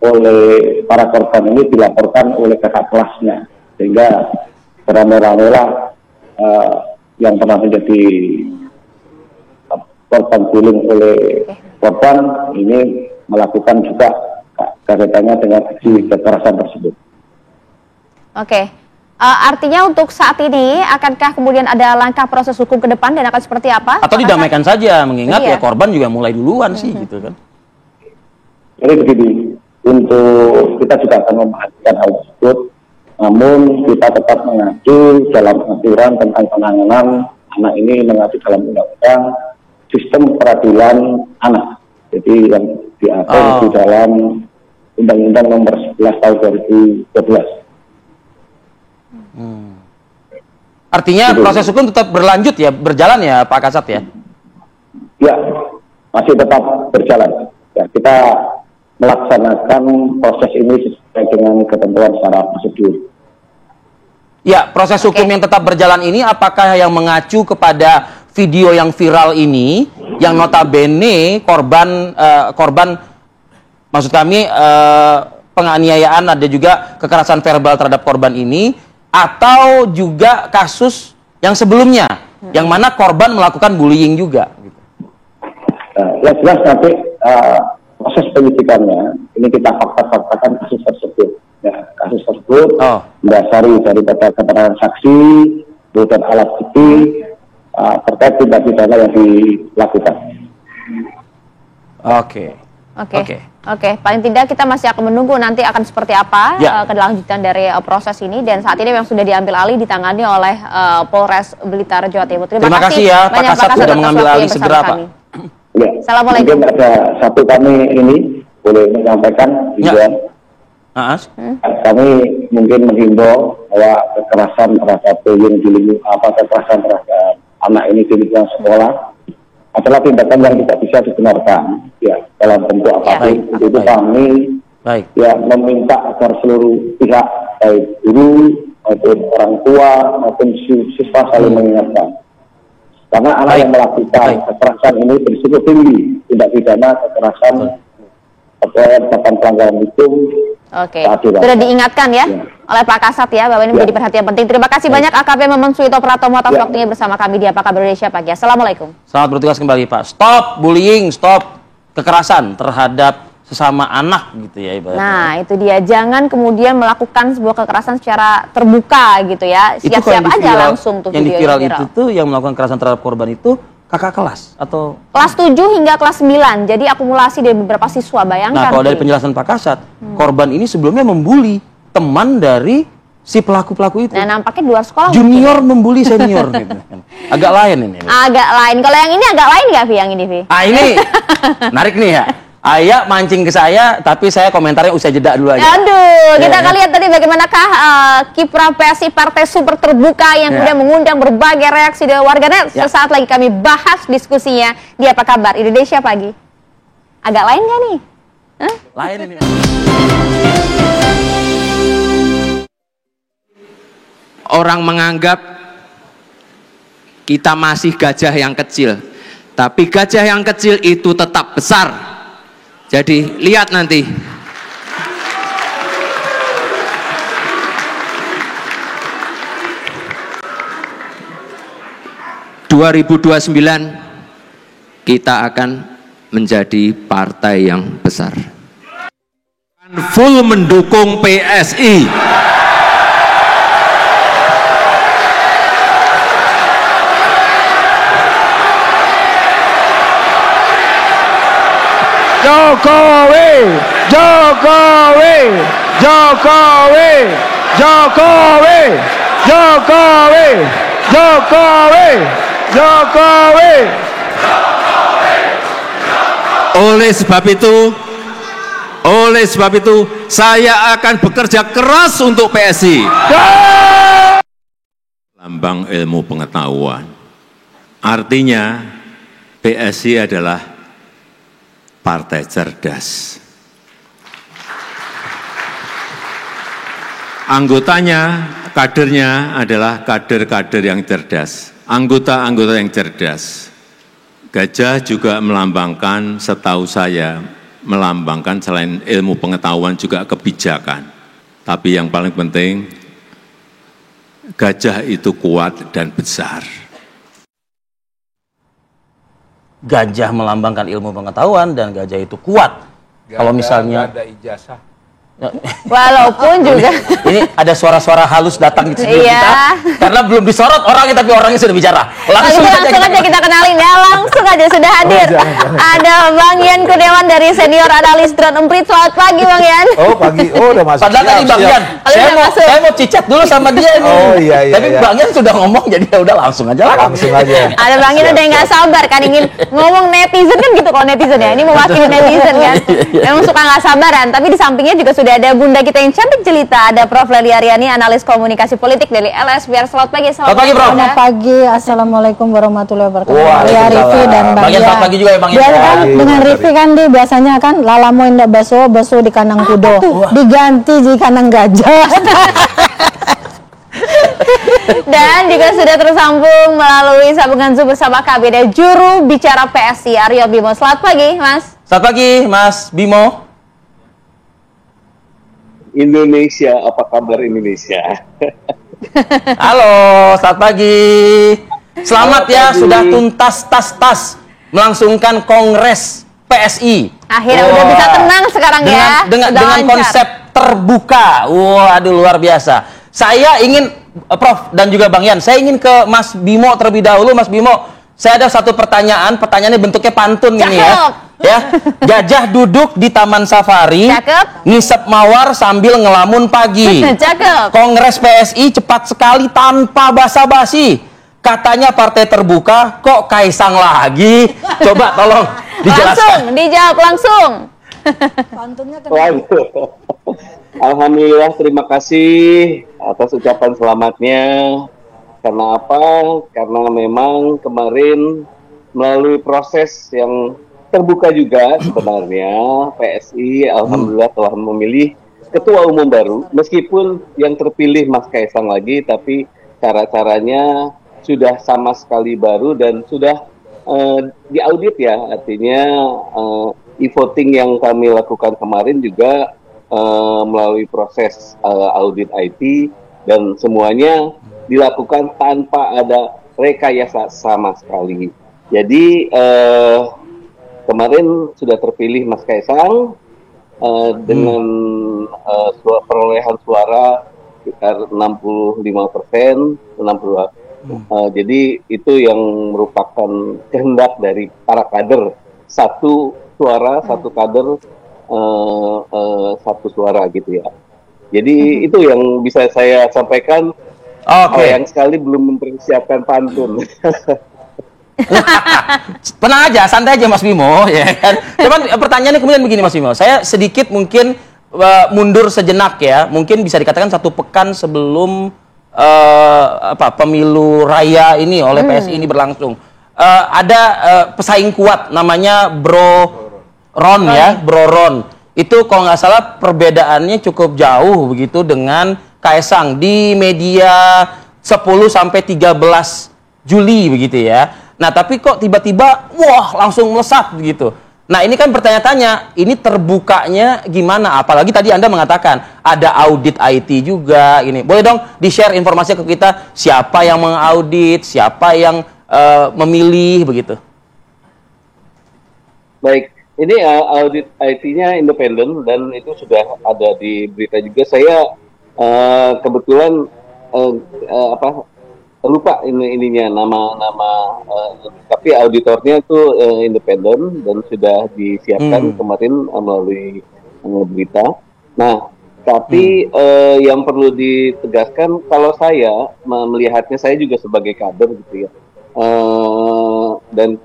oleh para korban ini dilaporkan oleh kakak kelasnya, sehingga beramai-ramailah yang pernah menjadi korban bullying oleh korban ini melakukan juga kaitannya dengan aksi kekerasan tersebut. Oke. Artinya untuk saat ini akankah kemudian ada langkah proses hukum ke depan dan akan seperti apa? Atau didamaikan saja, mengingat ya korban juga mulai duluan sih gitu kan. Jadi begini, untuk kita juga akan memperhatikan hal tersebut, namun kita tetap mengacu dalam aturan tentang penanganan anak ini, mengacu dalam undang-undang sistem peradilan anak. Jadi yang diatur di dalam Undang-Undang Nomor 11 Tahun 2012. Artinya proses hukum tetap berlanjut ya, berjalan ya Pak Kasat ya? Ya, masih tetap berjalan. Ya, kita melaksanakan proses ini sesuai dengan ketentuan secara prosedur. Ya, proses hukum yang tetap berjalan ini apakah yang mengacu kepada video yang viral ini, yang notabene korban maksud kami penganiayaan, ada juga kekerasan verbal terhadap korban ini, atau juga kasus yang sebelumnya, yang mana korban melakukan bullying juga? Ya jelas nanti proses penyidikannya ini kita fakta-faktakan kasus tersebut. Ya, kasus tersebut mendasari daripada keterangan saksi, kemudian alat bukti terkait tindak pidana yang dilakukan. Oke. Paling tidak kita masih akan menunggu nanti akan seperti apa kelanjutan dari proses ini, dan saat ini memang sudah diambil alih ditangani oleh Polres Blitar Jawa Timur. Terima kasih ya Pak Kasat sudah mengambil alih segera Pak. Ya. Assalamualaikum. Mungkin ada satu kami ini boleh menyampaikan juga. Kami mungkin menghimbau bahwa kekerasan terhadap kekerasan terhadap anak ini di lingkungan sekolah adalah tindakan yang tidak bisa dibenarkan ya dalam bentuk apapun. Itu kami ya meminta agar seluruh pihak baik guru maupun orang tua maupun siswa saling mengingatkan. Karena anak yang melakukan kekerasan ini berisiko tinggi tindak pidana kekerasan terkait pelanggaran hukum. Oke, sudah diingatkan ya oleh Pak Kasat ya bahwa ini menjadi perhatian penting. Terima kasih banyak AKP Memon Suito Pratomo atas waktunya bersama kami di Apa Kabar Indonesia Pagi. Assalamualaikum. Selamat bertugas kembali Pak. Stop bullying, stop kekerasan terhadap sesama anak gitu ya ibaratnya. Nah itu dia, jangan kemudian melakukan sebuah kekerasan secara terbuka gitu ya. Siap-siap aja langsung tuh yang viral itu tuh yang melakukan kekerasan terhadap korban itu kakak kelas atau kelas 7 hingga kelas 9. Jadi akumulasi dari beberapa siswa, bayangkan. Nah, kalau dari penjelasan Pak Kasat, korban ini sebelumnya membuli teman dari si pelaku-pelaku itu. Nah, nampaknya di luar sekolah junior membuli senior gitu. Agak lain ini. Agak lain. Kalau yang ini agak lain nggak, Vi? Yang ini, Vi? Ini menarik nih ya. Ayah mancing ke saya, tapi saya komentarnya usai jeda dulu aja. Aduh, kita akan lihat tadi bagaimanakah kiprah PSI Partai Super Terbuka yang kemudian mengundang berbagai reaksi dari warganet. Sesaat lagi kami bahas diskusinya di Apa Kabar Indonesia Pagi. Agak lain nggak nih? Lain ini. Orang menganggap kita masih gajah yang kecil, tapi gajah yang kecil itu tetap besar. Jadi lihat nanti. ...2029 kita akan menjadi partai yang besar. Full mendukung PSI. Jokowi, Jokowi, Jokowi, Jokowi, Jokowi, Jokowi, Jokowi. Oleh sebab itu, saya akan bekerja keras untuk PSI. Lambang ilmu pengetahuan. Artinya PSI adalah partai cerdas. Anggotanya, kadernya adalah kader-kader yang cerdas. Anggota-anggota yang cerdas. Gajah juga melambangkan, setahu saya, melambangkan selain ilmu pengetahuan juga kebijakan. Tapi yang paling penting, gajah itu kuat dan besar. Gajah melambangkan ilmu pengetahuan dan gajah itu kuat. Kalau misalnya ada ijazah. Walaupun juga ini ada suara-suara halus datang di studio kita karena belum disorot orangnya tapi orangnya sudah bicara. Langsung aja kita kenalin ya, langsung aja sudah hadir. Ada Bang Yan Kurniawan dari Senior Analis Drone Emprit. Selamat pagi Bang Yan. Oh pagi, udah masuk. Padahal tadi Bang Yan, saya mau cicat dulu sama dia nih. Oh iya. Tapi Bang Yan sudah ngomong jadi ya udah langsung aja. Ada Bang Yan udah nggak sabar kan ingin ngomong netizen kan gitu kalau netizen ya. Ini mewakili netizen kan. Memang suka nggak sabaran, tapi di sampingnya juga sudah ada bunda kita yang cantik jelita, ada Prof. Lely Aryani, analis komunikasi politik dari LSBR. Selamat pagi. Selamat pagi, Prof. Selamat pagi. Assalamualaikum warahmatullahi wabarakatuh. Ya Rifi dan Bang Yan. Selamat pagi juga ya Bang Yan. Kan dengan Rifi kan dia biasanya kan lalamu indah baso di kandang kudo. Diganti di kandang gajah. Dan juga sudah tersambung melalui sambungan Zoom bersama KBD Juru Bicara PSI Aryo Bimo. Selamat pagi, Mas. Selamat pagi, Mas Bimo. Indonesia, apa kabar Indonesia? Halo, selamat pagi. Selamat ya, sudah tuntas tas melangsungkan Kongres PSI. Akhirnya udah bisa tenang sekarang ya. Dengan konsep terbuka. Waduh, luar biasa. Saya ingin, Prof dan juga Bang Yan, saya ingin ke Mas Bimo terlebih dahulu. Mas Bimo, saya ada satu pertanyaannya bentuknya pantun ini ya. Ya, gajah duduk di taman safari, ngisep mawar sambil ngelamun pagi. Kongres PSI cepat sekali tanpa basa-basi. Katanya partai terbuka, kok Kaisang lagi? Coba tolong dijelaskan. Langsung, dijawab langsung. Alhamdulillah, terima kasih atas ucapan selamatnya. Karena apa? Karena memang kemarin melalui proses yang terbuka juga sebenarnya, PSI alhamdulillah telah memilih ketua umum baru, meskipun yang terpilih Mas Kaisang lagi, tapi cara-caranya sudah sama sekali baru dan sudah diaudit ya, artinya e-voting yang kami lakukan kemarin juga melalui proses audit IT dan semuanya dilakukan tanpa ada rekayasa sama sekali. Jadi kemarin sudah terpilih Mas Kaisang dengan perolehan suara sekitar 65%, 62. Jadi itu yang merupakan kehendak dari para kader, satu suara, satu kader, satu suara gitu ya. Jadi itu yang bisa saya sampaikan. Sayang sekali belum mempersiapkan pantun. Tenang aja, santai aja Mas Bimo, ya kan. Cuman pertanyaannya kemudian begini Mas Bimo, saya sedikit mungkin mundur sejenak ya, mungkin bisa dikatakan 1 pekan sebelum pemilu raya ini oleh PSI ini berlangsung. Ada pesaing kuat namanya Bro Ron ya, Bro Ron. Itu kalau nggak salah perbedaannya cukup jauh begitu dengan Kaisang di media 10 sampai 13 Juli begitu ya. Nah, tapi kok tiba-tiba, wah, langsung melesat begitu. Nah, ini kan pertanyaan-tanya, ini terbukanya gimana? Apalagi tadi Anda mengatakan ada audit IT juga. Ini boleh dong di-share informasi ke kita, siapa yang mengaudit, siapa yang memilih begitu? Baik, ini audit IT-nya independen dan itu sudah ada di berita juga. Saya kebetulan lupa ininya nama tapi auditornya itu independen dan sudah disiapkan kemarin melalui berita. Nah, tapi yang perlu ditegaskan, kalau saya melihatnya, saya juga sebagai kader gitu ya, dan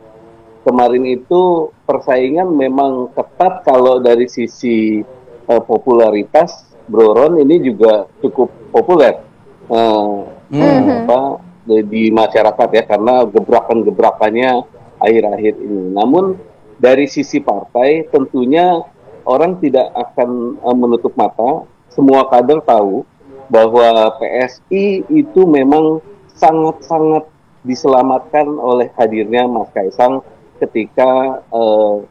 kemarin itu persaingan memang ketat. Kalau dari sisi popularitas, Bro Ron ini juga cukup populer di masyarakat ya, karena gebrakan-gebrakannya akhir-akhir ini. Namun dari sisi partai tentunya orang tidak akan menutup mata. Semua kader tahu bahwa PSI itu memang sangat-sangat diselamatkan oleh hadirnya Mas Kaisang ketika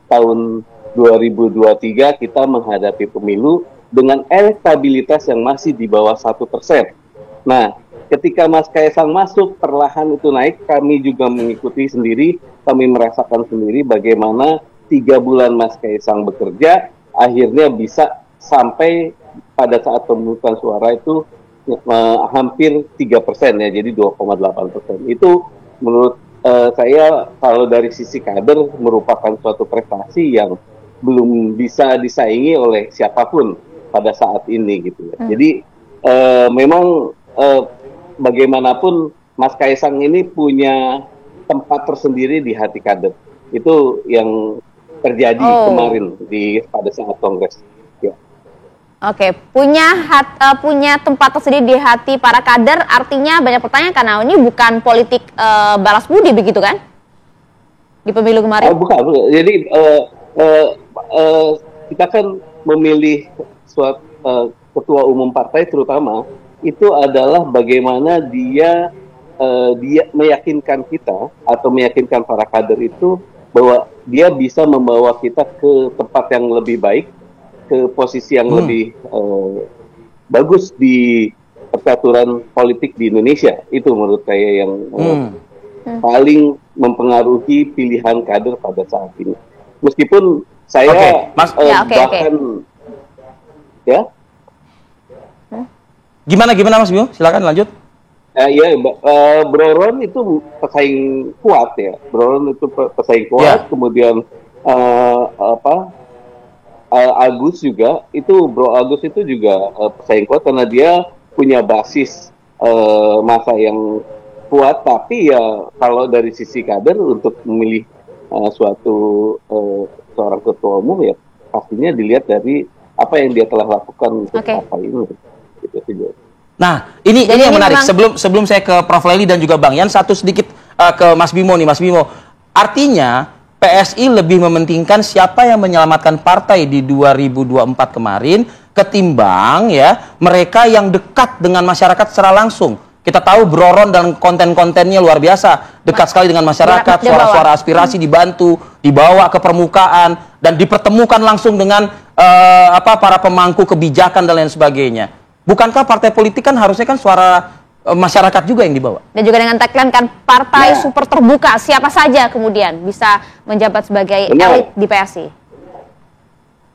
tahun 2023 kita menghadapi pemilu dengan elektabilitas yang masih di bawah 1%. Nah, ketika Mas Kaisang masuk, perlahan itu naik, kami juga mengikuti sendiri, kami merasakan sendiri bagaimana 3 bulan Mas Kaisang bekerja, akhirnya bisa sampai pada saat pemungutan suara itu hampir 3% ya, jadi 2,8%. Itu menurut saya kalau dari sisi kader merupakan suatu prestasi yang belum bisa disaingi oleh siapapun pada saat ini gitu ya. Jadi memang bagaimanapun Mas Kaisang ini punya tempat tersendiri di hati kader. Itu yang terjadi kemarin pada saat kongres. Ya. Oke, punya tempat tersendiri di hati para kader, artinya banyak pertanyaan karena ini bukan politik balas budi begitu kan? Di pemilu kemarin? Bukan. Jadi kita kan memilih suatu ketua umum partai terutama itu adalah bagaimana dia meyakinkan kita atau meyakinkan para kader itu bahwa dia bisa membawa kita ke tempat yang lebih baik, ke posisi yang lebih bagus di percaturan politik di Indonesia. Itu menurut saya yang paling mempengaruhi pilihan kader pada saat ini. Meskipun saya bahkan ya. Gimana Mas Bimo? Silakan lanjut. Bro Ron itu pesaing kuat ya. Bro Ron itu pesaing kuat. Kemudian Agus juga itu Bro Agus itu juga pesaing kuat karena dia punya basis masa yang kuat. Tapi ya kalau dari sisi kader untuk memilih seorang ketua umum ya pastinya dilihat dari apa yang dia telah lakukan untuk partai ini. Nah, ini yang menarik. Sebelum saya ke Prof. Lely dan juga Bang Yan, satu sedikit ke Mas Bimo nih, Mas Bimo. Artinya PSI lebih mementingkan siapa yang menyelamatkan partai di 2024 kemarin ketimbang ya mereka yang dekat dengan masyarakat secara langsung. Kita tahu Bro Ron dan konten-kontennya luar biasa, dekat sekali dengan masyarakat, suara-suara aspirasi dibantu, dibawa ke permukaan dan dipertemukan langsung dengan para pemangku kebijakan dan lain sebagainya. Bukankah partai politik kan harusnya kan suara masyarakat juga yang dibawa? Dan juga dengan tagline kan partai super terbuka, siapa saja kemudian bisa menjabat sebagai elit di PSI.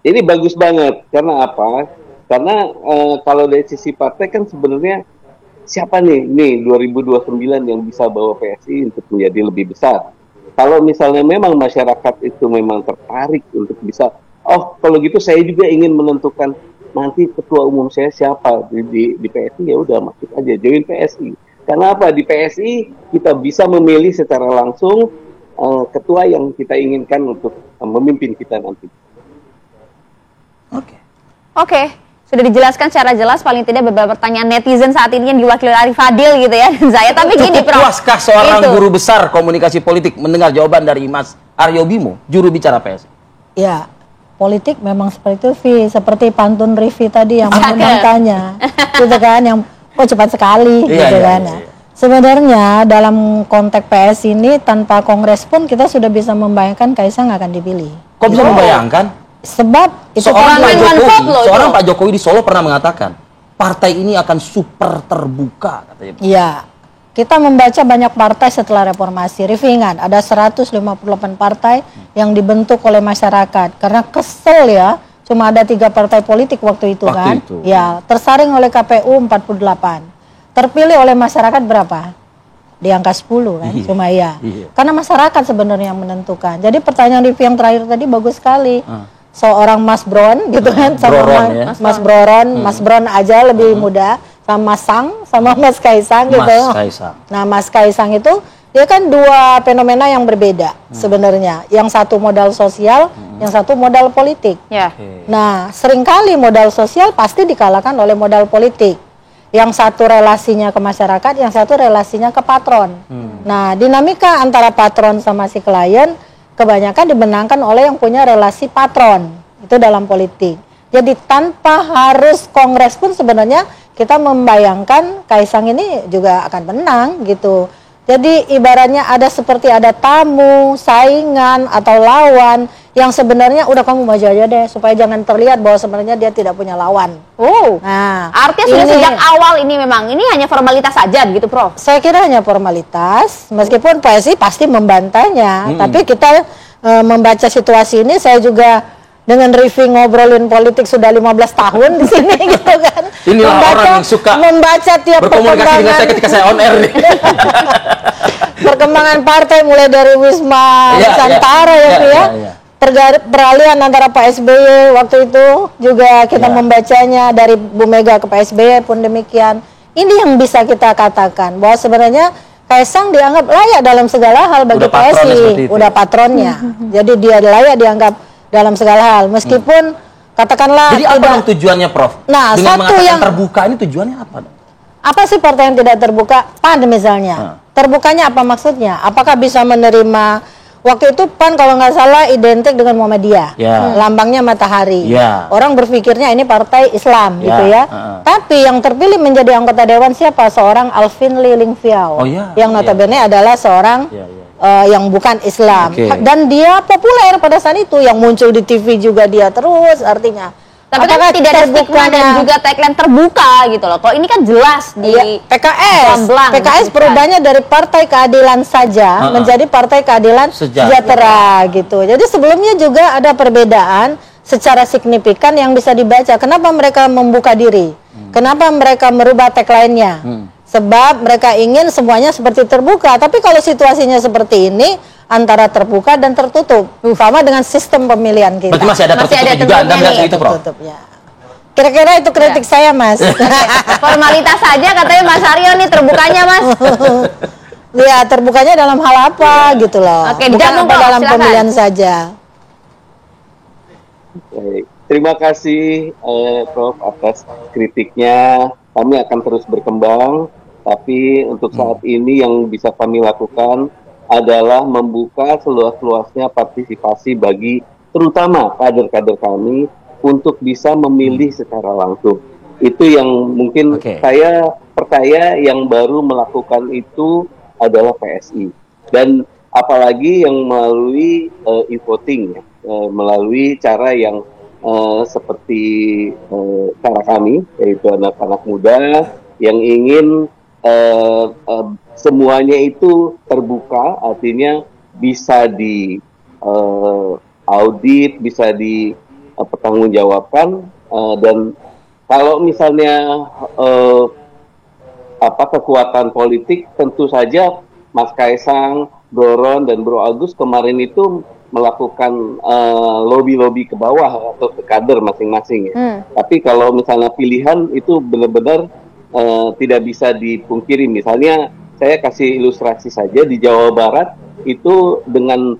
Ini bagus banget, karena apa? Karena kalau dari sisi partai kan sebenarnya siapa nih 2029 yang bisa bawa PSI untuk menjadi lebih besar. Kalau misalnya memang masyarakat itu memang tertarik untuk bisa, kalau gitu saya juga ingin menentukan nanti ketua umum saya siapa di PSI, ya udah masuk aja join PSI. Karena apa? Di PSI kita bisa memilih secara langsung ketua yang kita inginkan untuk memimpin kita nanti. Oke. Sudah dijelaskan secara jelas paling tidak beberapa pertanyaan netizen saat ini yang diwakili Arif Fadil gitu ya dan saya. Tapi gini, Prof. Puaskah seorang guru besar komunikasi politik mendengar jawaban dari Mas Aryo Bimo, juru bicara PSI? Ya. Politik memang seperti itu, Vi. Seperti pantun Rivi tadi yang mengundangkannya, gitu kan, yang cepat sekali, gitu kan. Sebenarnya dalam konteks PS ini tanpa kongres pun kita sudah bisa membayangkan Kaisang akan dipilih. Kok bisa membayangkan? Sebab itu seorang Pak Jokowi di Solo pernah mengatakan partai ini akan super terbuka, katanya. Iya. Kita membaca banyak partai setelah reformasi. Rivi ingat, ada 158 partai yang dibentuk oleh masyarakat. Karena kesel ya, cuma ada 3 partai politik waktu itu kan. Ya, tersaring oleh KPU 48. Terpilih oleh masyarakat berapa? Di angka 10 kan, cuma ya. Karena masyarakat sebenarnya yang menentukan. Jadi pertanyaan Rivi yang terakhir tadi bagus sekali. Seorang Mas Bron gitu kan, sama Mas Broron, Mas Bron aja lebih muda. Sama Sang, sama Mas Kaisang gitu. Nah, Mas Kaisang itu dia kan 2 fenomena yang berbeda sebenarnya. Yang satu modal sosial, yang satu modal politik. Nah, seringkali modal sosial pasti dikalahkan oleh modal politik. Yang satu relasinya ke masyarakat, yang satu relasinya ke patron. Nah, dinamika antara patron sama si klien kebanyakan dimenangkan oleh yang punya relasi patron. Itu dalam politik. Jadi tanpa harus kongres pun sebenarnya kita membayangkan Kaisang ini juga akan menang gitu. Jadi ibaratnya seperti ada tamu, saingan atau lawan yang sebenarnya udah kamu maju aja deh supaya jangan terlihat bahwa sebenarnya dia tidak punya lawan. Nah, artinya sudah sejak awal ini memang ini hanya formalitas saja gitu, Prof. Saya kira hanya formalitas, meskipun PSI pasti membantahnya, tapi kita membaca situasi ini saya juga dengan Rivi ngobrolin politik sudah 15 tahun di sini gitu kan. Inilah orang yang suka membaca tiap berkomunikasi dengan saya ketika saya on air nih. Perkembangan partai mulai dari Wisma Nusantara peralihan antara Pak SBY waktu itu juga kita membacanya dari Bu Mega ke Pak SBY pun demikian. Ini yang bisa kita katakan bahwa sebenarnya Kaisang dianggap layak dalam segala hal bagi PSI, udah patronnya. Jadi dia layak dianggap dalam segala hal, meskipun katakanlah. Jadi apa yang tujuannya, Prof? Nah, dengan satu yang terbuka ini tujuannya apa? Apa sih partai yang tidak terbuka? PAN misalnya. Terbukanya apa maksudnya? Apakah bisa menerima? Waktu itu PAN kalau nggak salah identik dengan Muhammadiyah, lambangnya matahari. Orang berpikirnya ini partai Islam gitu ya. Tapi yang terpilih menjadi anggota dewan siapa? Seorang Alvin Lee Ling Viao, yang notabene adalah seorang yang bukan Islam. Dan dia populer pada saat itu, yang muncul di TV juga dia terus artinya. Tapi kan tidak ada stigma dan juga tagline terbuka gitu loh. Kalau ini kan jelas di PKS perubahannya dari Partai Keadilan saja menjadi Partai Keadilan Sejahtera gitu. Jadi sebelumnya juga ada perbedaan secara signifikan yang bisa dibaca. Kenapa mereka membuka diri? Kenapa mereka merubah tagline-nya? Sebab mereka ingin semuanya seperti terbuka. Tapi kalau situasinya seperti ini, antara terbuka dan tertutup, sama dengan sistem pemilihan kita. Berarti masih ada tertutup juga, Anda melihat itu, Prof? Ya. Kira-kira itu kritik saya, Mas. Formalitas saja katanya Mas Aryo nih terbukanya, Mas. Ya, terbukanya dalam hal apa gitu loh. Oke, bukan apa dalam silakan. pemilihan saja. Baik. Terima kasih Prof atas kritiknya. Kami akan terus berkembang, tapi untuk saat ini yang bisa kami lakukan adalah membuka seluas-luasnya partisipasi bagi terutama kader-kader kami untuk bisa memilih secara langsung. Itu yang mungkin saya percaya yang baru melakukan itu adalah PSI. Dan apalagi yang melalui e-voting, melalui cara yang seperti cara kami, yaitu anak-anak muda yang ingin semuanya itu terbuka, artinya bisa di audit, bisa dipertanggungjawabkan, dan kalau misalnya kekuatan politik, tentu saja Mas Kaisang, Bro Ron, dan Bro Agus kemarin itu melakukan lobby-lobby ke bawah atau ke kader masing-masing ya. Tapi kalau misalnya pilihan itu benar-benar tidak bisa dipungkiri. Misalnya saya kasih ilustrasi saja di Jawa Barat itu dengan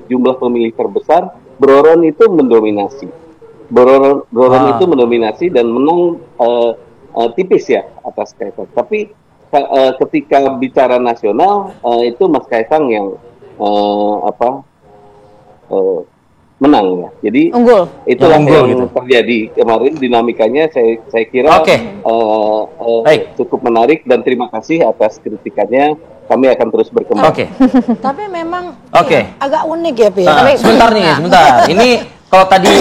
jumlah pemilih terbesar, Bro Ron itu mendominasi. Bro Ron itu mendominasi dan menang tipis ya atas Kaisang. Tapi ketika bicara nasional itu Mas Kaisang yang menang ya. Jadi itulah yang terjadi kemarin, dinamikanya saya kira cukup menarik, dan terima kasih atas kritikannya. Kami akan terus berkembang. Tapi memang agak unik ya, Pi. Sebentar. Ini kalau tadi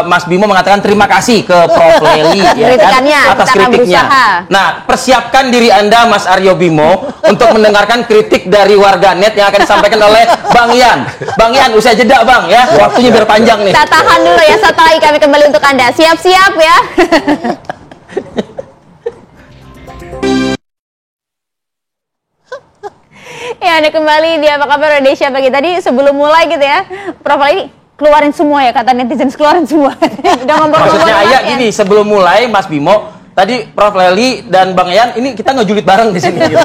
Mas Bimo mengatakan terima kasih ke Prof Lely ya kan, atas kritiknya. Nah, persiapkan diri Anda, Mas Aryo Bimo, untuk mendengarkan kritik dari warganet yang akan disampaikan oleh Bang Yan. Bang Yan, usai jeda Bang ya, waktunya biar panjang nih. Kita tahan dulu ya, setelah kami kembali untuk Anda. Siap-siap ya. Ya, Anda kembali di Apa Kabar Indonesia Pagi. Tadi sebelum mulai gitu ya, Prof Lely keluarin semua ya, kata netizen, keluarin semua. Udah maksudnya Ayah gini, sebelum mulai Mas Bimo, tadi Prof Lely dan Bang Yan, ini kita ngejulit bareng di sini. Gitu.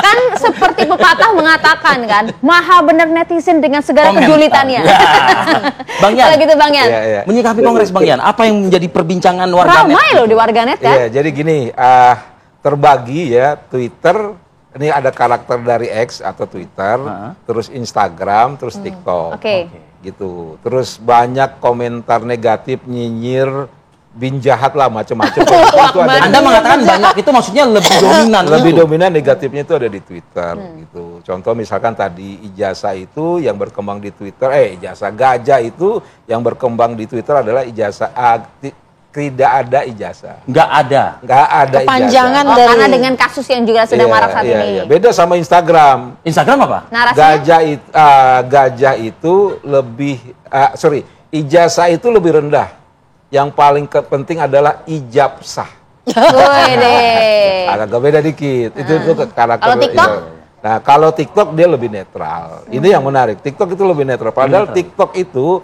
Kan seperti pepatah mengatakan kan, maha benar netizen dengan segala kejulitannya. Ya. Bang Yan, gitu Bang Yan. Menyikapi kongres Bang Yan, apa yang menjadi perbincangan warganet? Ramai loh di warganet kan? Jadi gini, terbagi ya Twitter. Ini ada karakter dari X atau Twitter, terus Instagram, terus TikTok. Gitu. Terus banyak komentar negatif, nyinyir, bin jahat lah, macam-macam. Anda mengatakan banyak itu maksudnya lebih dominan. Lebih dominan negatifnya itu ada di Twitter gitu. Contoh misalkan tadi ijazah itu yang berkembang di Twitter, ijazah gajah itu yang berkembang di Twitter adalah ijazah tidak ada ijazah. Nggak ada kepanjangan ijazah. dari... karena dengan kasus yang juga sedang marak saat ini. Iya. Beda sama Instagram. Instagram apa? Gajah itu lebih ijazah itu lebih rendah. Yang paling penting adalah ijab sah. Agak beda dikit. Itu karakter. Kalau TikTok? Nah, kalau TikTok dia lebih netral. Ini yang menarik. TikTok itu lebih netral. Padahal TikTok itu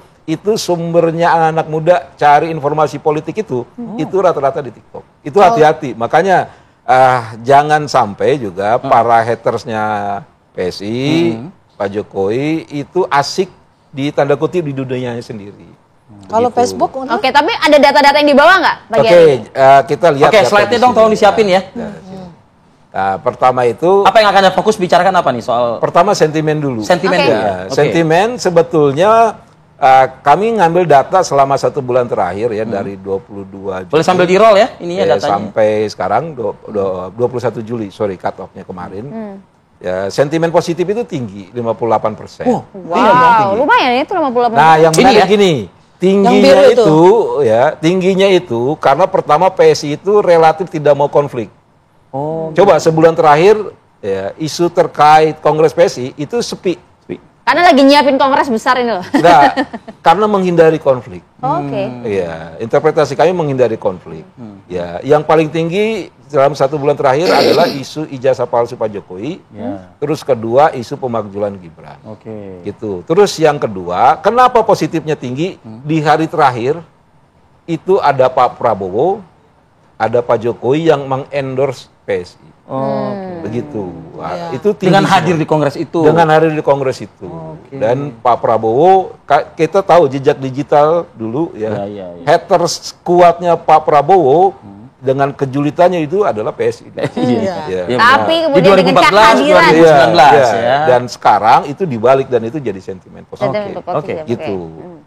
sumbernya anak-anak muda cari informasi politik itu rata-rata di TikTok. Itu hati-hati. Makanya jangan sampai juga para hatersnya PSI, Pak Jokowi itu asik di tanda kutip di dunianya sendiri. Kalau Facebook? Tapi ada data-data yang dibawa nggak? Kita lihat. Slide-nya dong tolong disiapin ya. Nah, pertama itu apa yang akan Anda fokus bicarakan apa nih soal? Pertama sentimen dulu. Sentimen sebetulnya kami ngambil data selama 1 bulan terakhir ya dari 22 Juli. Boleh sambil di roll ya ininya datanya. Sampai sekarang 21 Juli, cut off-nya kemarin. Ya, sentimen positif itu tinggi, 58%. Wow, lumayan ya itu 58%. Nah, yang menarik gini, Tingginya tingginya itu karena pertama PSI itu relatif tidak mau konflik. Coba sebulan terakhir ya isu terkait Kongres PSI itu sepi. Karena lagi nyiapin kongres besar ini loh. Enggak, karena menghindari konflik. Oke. Iya, interpretasi kami menghindari konflik. Ya, yang paling tinggi dalam 1 bulan terakhir adalah isu ijazah palsu Pak Jokowi. Terus kedua isu pemakzulan Gibran. Gitu. Terus yang kedua, kenapa positifnya tinggi? Di hari terakhir itu ada Pak Prabowo, ada Pak Jokowi yang mengendorse PSI. Begitu. Nah, itu dengan hadir di kongres itu. Dengan hadir di kongres itu. Dan Pak Prabowo, kita tahu jejak digital dulu ya. Haters kuatnya Pak Prabowo dengan kejulitannya itu adalah PSI. Tapi kemudian dengan kehadiran 2019 dan sekarang itu dibalik dan itu jadi sentimen positif. Gitu.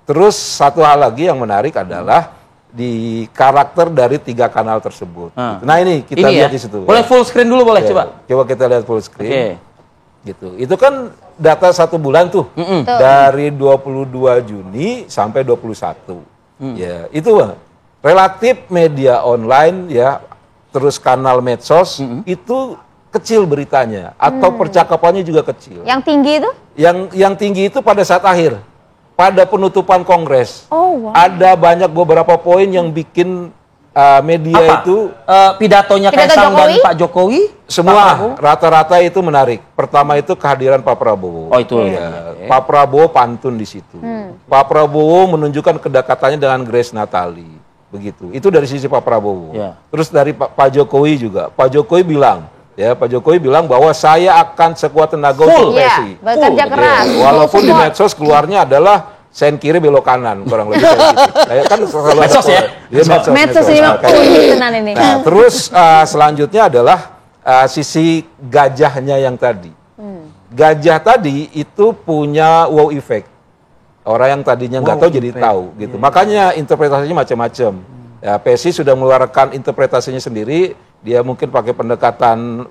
Terus satu hal lagi yang menarik adalah di karakter dari 3 kanal tersebut. Nah ini kita lihat di situ. Boleh full screen dulu boleh coba. Coba kita lihat full screen. Gitu. Itu kan data 1 bulan tuh. Dari 22 Juni sampai 21. Ya, itu relatif media online ya, terus kanal medsos itu kecil beritanya atau percakapannya juga kecil. Yang tinggi itu? Yang tinggi itu pada saat akhir. Pada penutupan kongres, ada banyak beberapa poin yang bikin media itu pidatonya Kaisang dan Pak Jokowi semua rata-rata itu menarik. Pertama itu kehadiran Pak Prabowo. Pak Prabowo pantun di situ. Pak Prabowo menunjukkan kedekatannya dengan Grace Natali. Begitu. Itu dari sisi Pak Prabowo. Terus dari Pak Jokowi juga. Pak Jokowi bilang bahwa saya akan sekuat tenaga untuk PSI. Bekerja keras. Walaupun di medsos keluarnya adalah sen kiri belok kanan, kurang lebih kayak gitu. Kan selalu medsos ya? Medsos ini tenan ini. Nah, terus selanjutnya adalah sisi gajahnya yang tadi. Gajah tadi itu punya wow effect. Orang yang tadinya nggak tahu jadi tahu gitu. Makanya interpretasinya macam-macam. Ya, PSI sudah mengeluarkan interpretasinya sendiri. Dia mungkin pakai pendekatan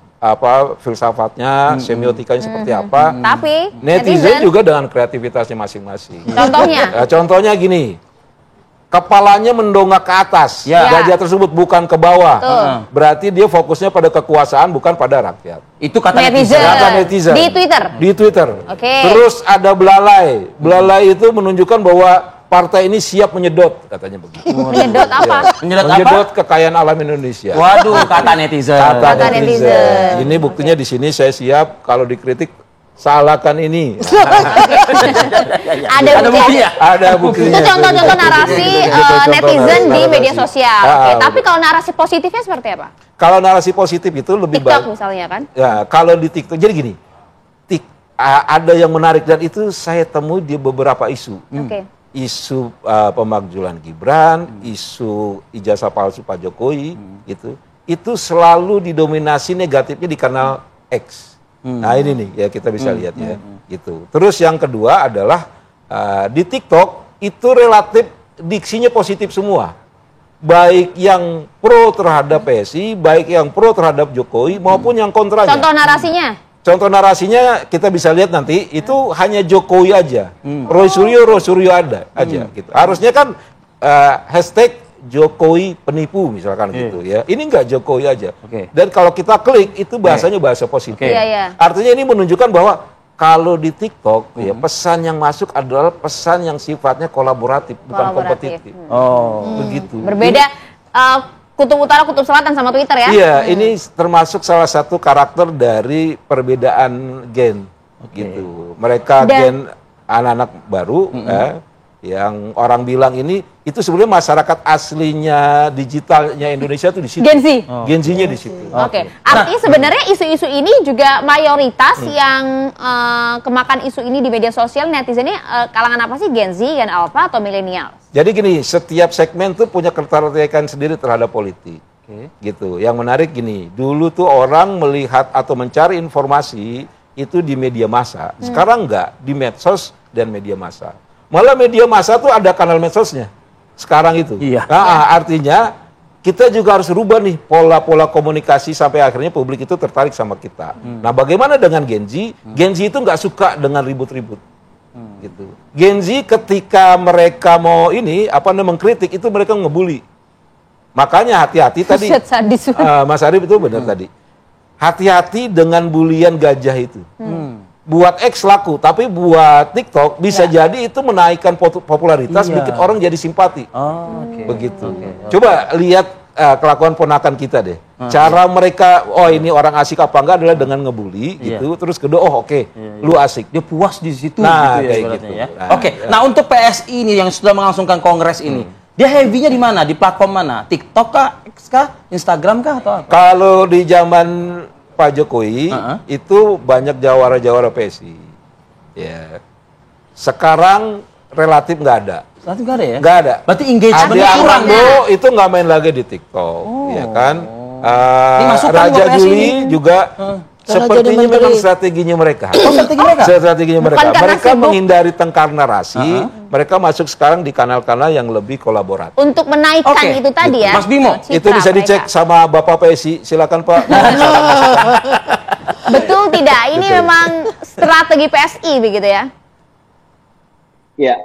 filsafatnya, semiotikanya seperti apa. Tapi netizen juga dengan kreativitasnya masing-masing. Contohnya? Contohnya gini, kepalanya mendongak ke atas, gajah tersebut bukan ke bawah. Berarti dia fokusnya pada kekuasaan bukan pada rakyat. Itu kata netizen. Di Twitter. Di Twitter. Terus ada belalai. Belalai itu menunjukkan bahwa partai ini siap menyedot, katanya begitu. Menyedot apa? Menyedot kekayaan alam Indonesia. Waduh, kata netizen. Kata netizen. Ini buktinya di sini saya siap kalau dikritik salahkan ini. Ada buktinya. Ada buktinya. Itu contoh-contoh narasi netizen di media sosial. Tapi kalau narasi positifnya seperti apa? Kalau narasi positif itu lebih baik. TikTok misalnya kan? Ya, kalau di TikTok jadi gini. Ada yang menarik dan itu saya temui di beberapa isu. Isu pemakzulan Gibran, isu ijazah palsu Pak Jokowi, itu selalu didominasi negatifnya di kanal X. Nah ini nih ya kita bisa lihat ya, gitu. Terus yang kedua adalah di TikTok itu relatif diksinya positif semua, baik yang pro terhadap PSI, baik yang pro terhadap Jokowi maupun yang kontranya. Contoh narasinya? Contoh narasinya kita bisa lihat nanti itu hanya Jokowi aja, Roy Suryo ada aja gitu. Harusnya kan hashtag Jokowi penipu misalkan gitu ya. Ini enggak Jokowi aja. Dan kalau kita klik itu bahasanya bahasa positif. Artinya ini menunjukkan bahwa kalau di TikTok ya pesan yang masuk adalah pesan yang sifatnya kolaboratif bukan kompetitif. Begitu. Berbeda. Kutub Utara, Kutub Selatan sama Twitter ya? Iya, ini termasuk salah satu karakter dari perbedaan gen, gitu. Mereka gen anak-anak baru, yang orang bilang ini itu sebenarnya masyarakat aslinya digitalnya Indonesia itu di situ. Gen Z. Gen Z-nya di situ. Artinya sebenarnya isu-isu ini juga mayoritas yang kemakan isu ini di media sosial netizennya kalangan apa sih? Gen Z, Gen Alpha atau milenial? Jadi gini, setiap segmen tuh punya ketertarikan sendiri terhadap politik. Gitu. Yang menarik gini, dulu tuh orang melihat atau mencari informasi itu di media massa. Sekarang enggak, di medsos dan media massa. Malah media massa tuh ada kanal medsosnya. Sekarang itu. Artinya kita juga harus rubah nih pola-pola komunikasi sampai akhirnya publik itu tertarik sama kita. Nah, bagaimana dengan Gen Z? Gen Z itu nggak suka dengan ribut-ribut. gitu. Gen Z ketika mereka mau mengkritik itu mereka ngebully. Makanya hati-hati tadi. Mas Arief itu benar tadi. Hati-hati dengan bulian gajah itu. Buat X laku, tapi buat TikTok bisa jadi itu menaikkan popularitas, bikin orang jadi simpati. Begitu. Coba lihat kelakuan ponakan kita deh. Cara mereka, ini orang asik apa enggak adalah dengan ngebully gitu. Terus kedua, lu asik. Dia puas di situ Nah, gitu ya, kayak ibaratnya gitu. ya. Nah, untuk PSI ini yang sudah melangsungkan kongres ini, dia heavy-nya di mana? Di platform mana? TikTok kah, X kah, Instagram kah atau apa? Kalau di zaman Pak Jokowi itu banyak jawara-jawara PSI. Ya. Sekarang relatif nggak ada. Relatif nggak ada ya? Nggak ada. Berarti engagement kurang. Itu nggak main lagi di TikTok, ya kan? Raja Juli juga sepertinya memang strateginya mereka. Strateginya mereka. Mereka menghindari tengkar narasi. Mereka masuk sekarang di kanal-kanal yang lebih kolaboratif. Untuk menaikkan itu tadi ya. Mas Bimo, itu bisa dicek sama Bapak PSI. Silakan Pak. Betul tidak? Ini memang strategi PSI begitu ya? Ya,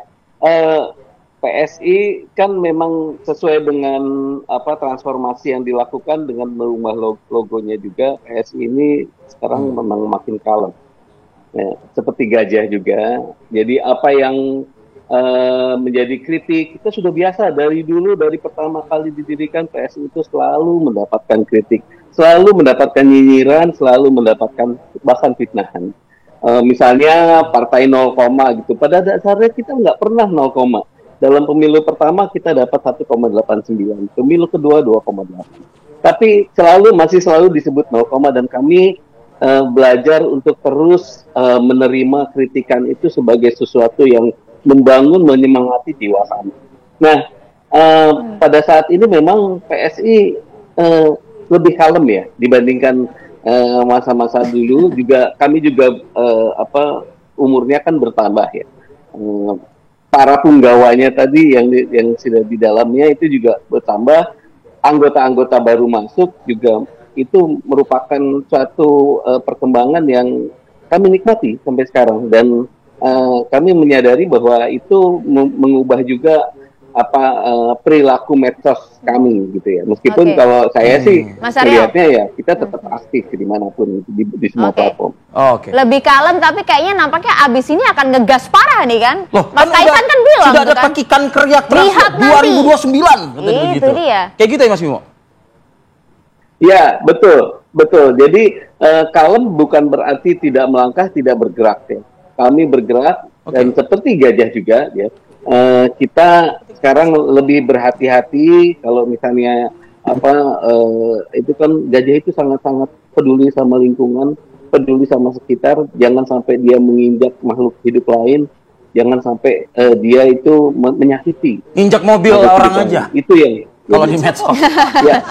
PSI kan memang sesuai dengan transformasi yang dilakukan dengan merubah logonya juga. PSI ini sekarang memang makin kalem, ya, seperti gajah juga. Jadi apa yang menjadi kritik kita sudah biasa dari dulu, dari pertama kali didirikan PSI itu selalu mendapatkan kritik, selalu mendapatkan nyinyiran, selalu mendapatkan bahkan fitnahan. Misalnya partai 0, gitu. Pada dasarnya kita nggak pernah 0. Dalam pemilu pertama kita dapat 1,89, pemilu kedua 2,8. Tapi masih selalu disebut 0, dan kami belajar untuk terus menerima kritikan itu sebagai sesuatu yang membangun, menyemangati jiwa kami. Nah, pada saat ini memang PSI lebih kalem ya dibandingkan masa-masa dulu. Kami juga umurnya kan bertambah ya. Para penggawanya tadi yang sudah di dalamnya itu juga bertambah, anggota-anggota baru masuk juga, itu merupakan suatu perkembangan yang kami nikmati sampai sekarang, dan kami menyadari bahwa itu mengubah juga perilaku medsos kami gitu ya. Meskipun kalau saya sih melihatnya ya kita tetap aktif dimanapun di semua platform. Lebih kalem, tapi kayaknya nampaknya abis ini akan ngegas parah nih kan? Mas Kaisang kan bilang sudah ada pakikan keriak keras 2029 itu dia. Kayak gitu ya Mas Bimo? Ya, betul. Jadi kalem bukan berarti tidak melangkah, tidak bergerak ya. Kami bergerak dan seperti gajah juga ya. Kita sekarang lebih berhati-hati kalau misalnya itu kan gajah itu sangat-sangat peduli sama lingkungan, peduli sama sekitar, jangan sampai dia menginjak makhluk hidup lain, jangan sampai dia itu menyakiti. Injak mobil orang aja. Itu yang kalau di medsos. Ya.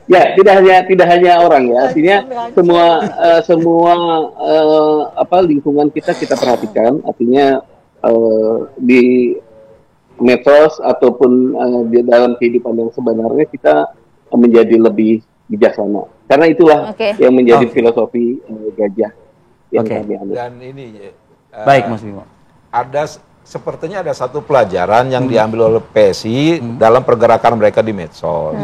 Ya, tidak hanya orang ya, artinya semua lingkungan kita perhatikan, artinya di medsos ataupun di dalam kehidupan yang sebenarnya kita menjadi lebih bijaksana. Karena itulah yang menjadi filosofi gajah yang kami anut. Dan ini baik Mas Bimo. Sepertinya ada satu pelajaran yang diambil oleh PSI dalam pergerakan mereka di medsos.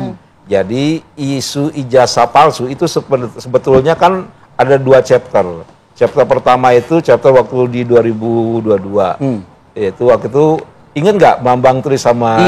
Jadi isu ijazah palsu itu sebetulnya kan ada 2 chapter. Chapter pertama itu chapter waktu di 2022. Itu waktu itu ingat nggak Bambang Tri sama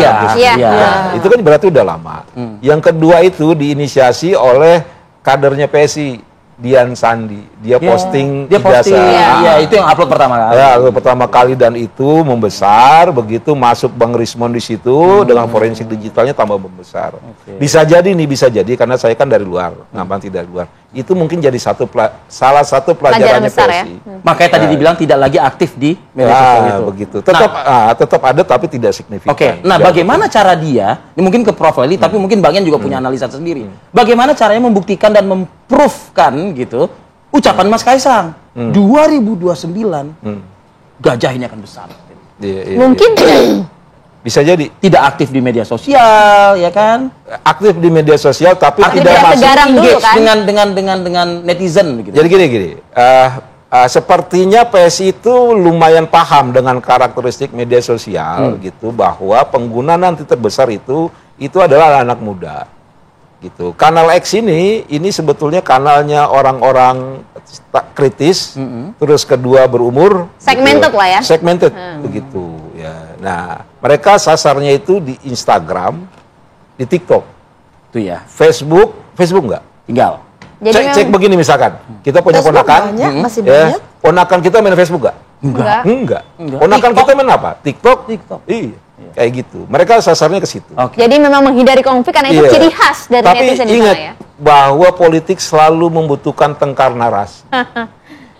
itu kan berarti udah lama. Yang kedua itu diinisiasi oleh kadernya PSI, Dian Sandi. Dia posting ijazah. Itu yang upload pertama kali. Ya, upload pertama kali, dan itu membesar. Begitu masuk Bang Rismon di situ dengan forensik digitalnya tambah membesar. Bisa jadi karena saya kan dari luar, ngamati dari luar. Itu mungkin jadi salah satu pelajarannya besar, PSI. ya? Makanya tadi dibilang tidak lagi aktif di media sosial itu. Begitu. Tetap ada tapi tidak signifikan. Nah, bagaimana cara dia? Ini mungkin ke Prof. Eli, tapi mungkin bagian juga punya analisa sendiri. Bagaimana caranya membuktikan dan memproofkan gitu ucapan Mas Kaisang 2029 gajah ini akan besar. Mungkin bisa jadi tidak aktif di media sosial, ya kan? Aktif di media sosial tapi tidak tidak masuk engage kan? dengan netizen gitu. Jadi gini, sepertinya PSI itu lumayan paham dengan karakteristik media sosial gitu, bahwa pengguna nanti terbesar itu adalah anak muda. Gitu. Kanal X ini sebetulnya kanalnya orang-orang kritis, terus kedua berumur, segmented gitu, lah ya, segmented begitu ya. Nah, mereka sasarnya itu di Instagram, di TikTok, itu ya. Facebook enggak? Tinggal. Jadi Cek begini misalkan, kita punya Facebook ponakan, banyak, masih ya, banyak. ponakan kita main Facebook enggak? Enggak. Ponakan kita main apa? TikTok. Iya. Kayak gitu. Mereka sasarnya ke situ. Jadi memang menghindari konflik karena itu ciri khas dari netizen di sana ya. Tapi ingat bahwa politik selalu membutuhkan tengkar narasi.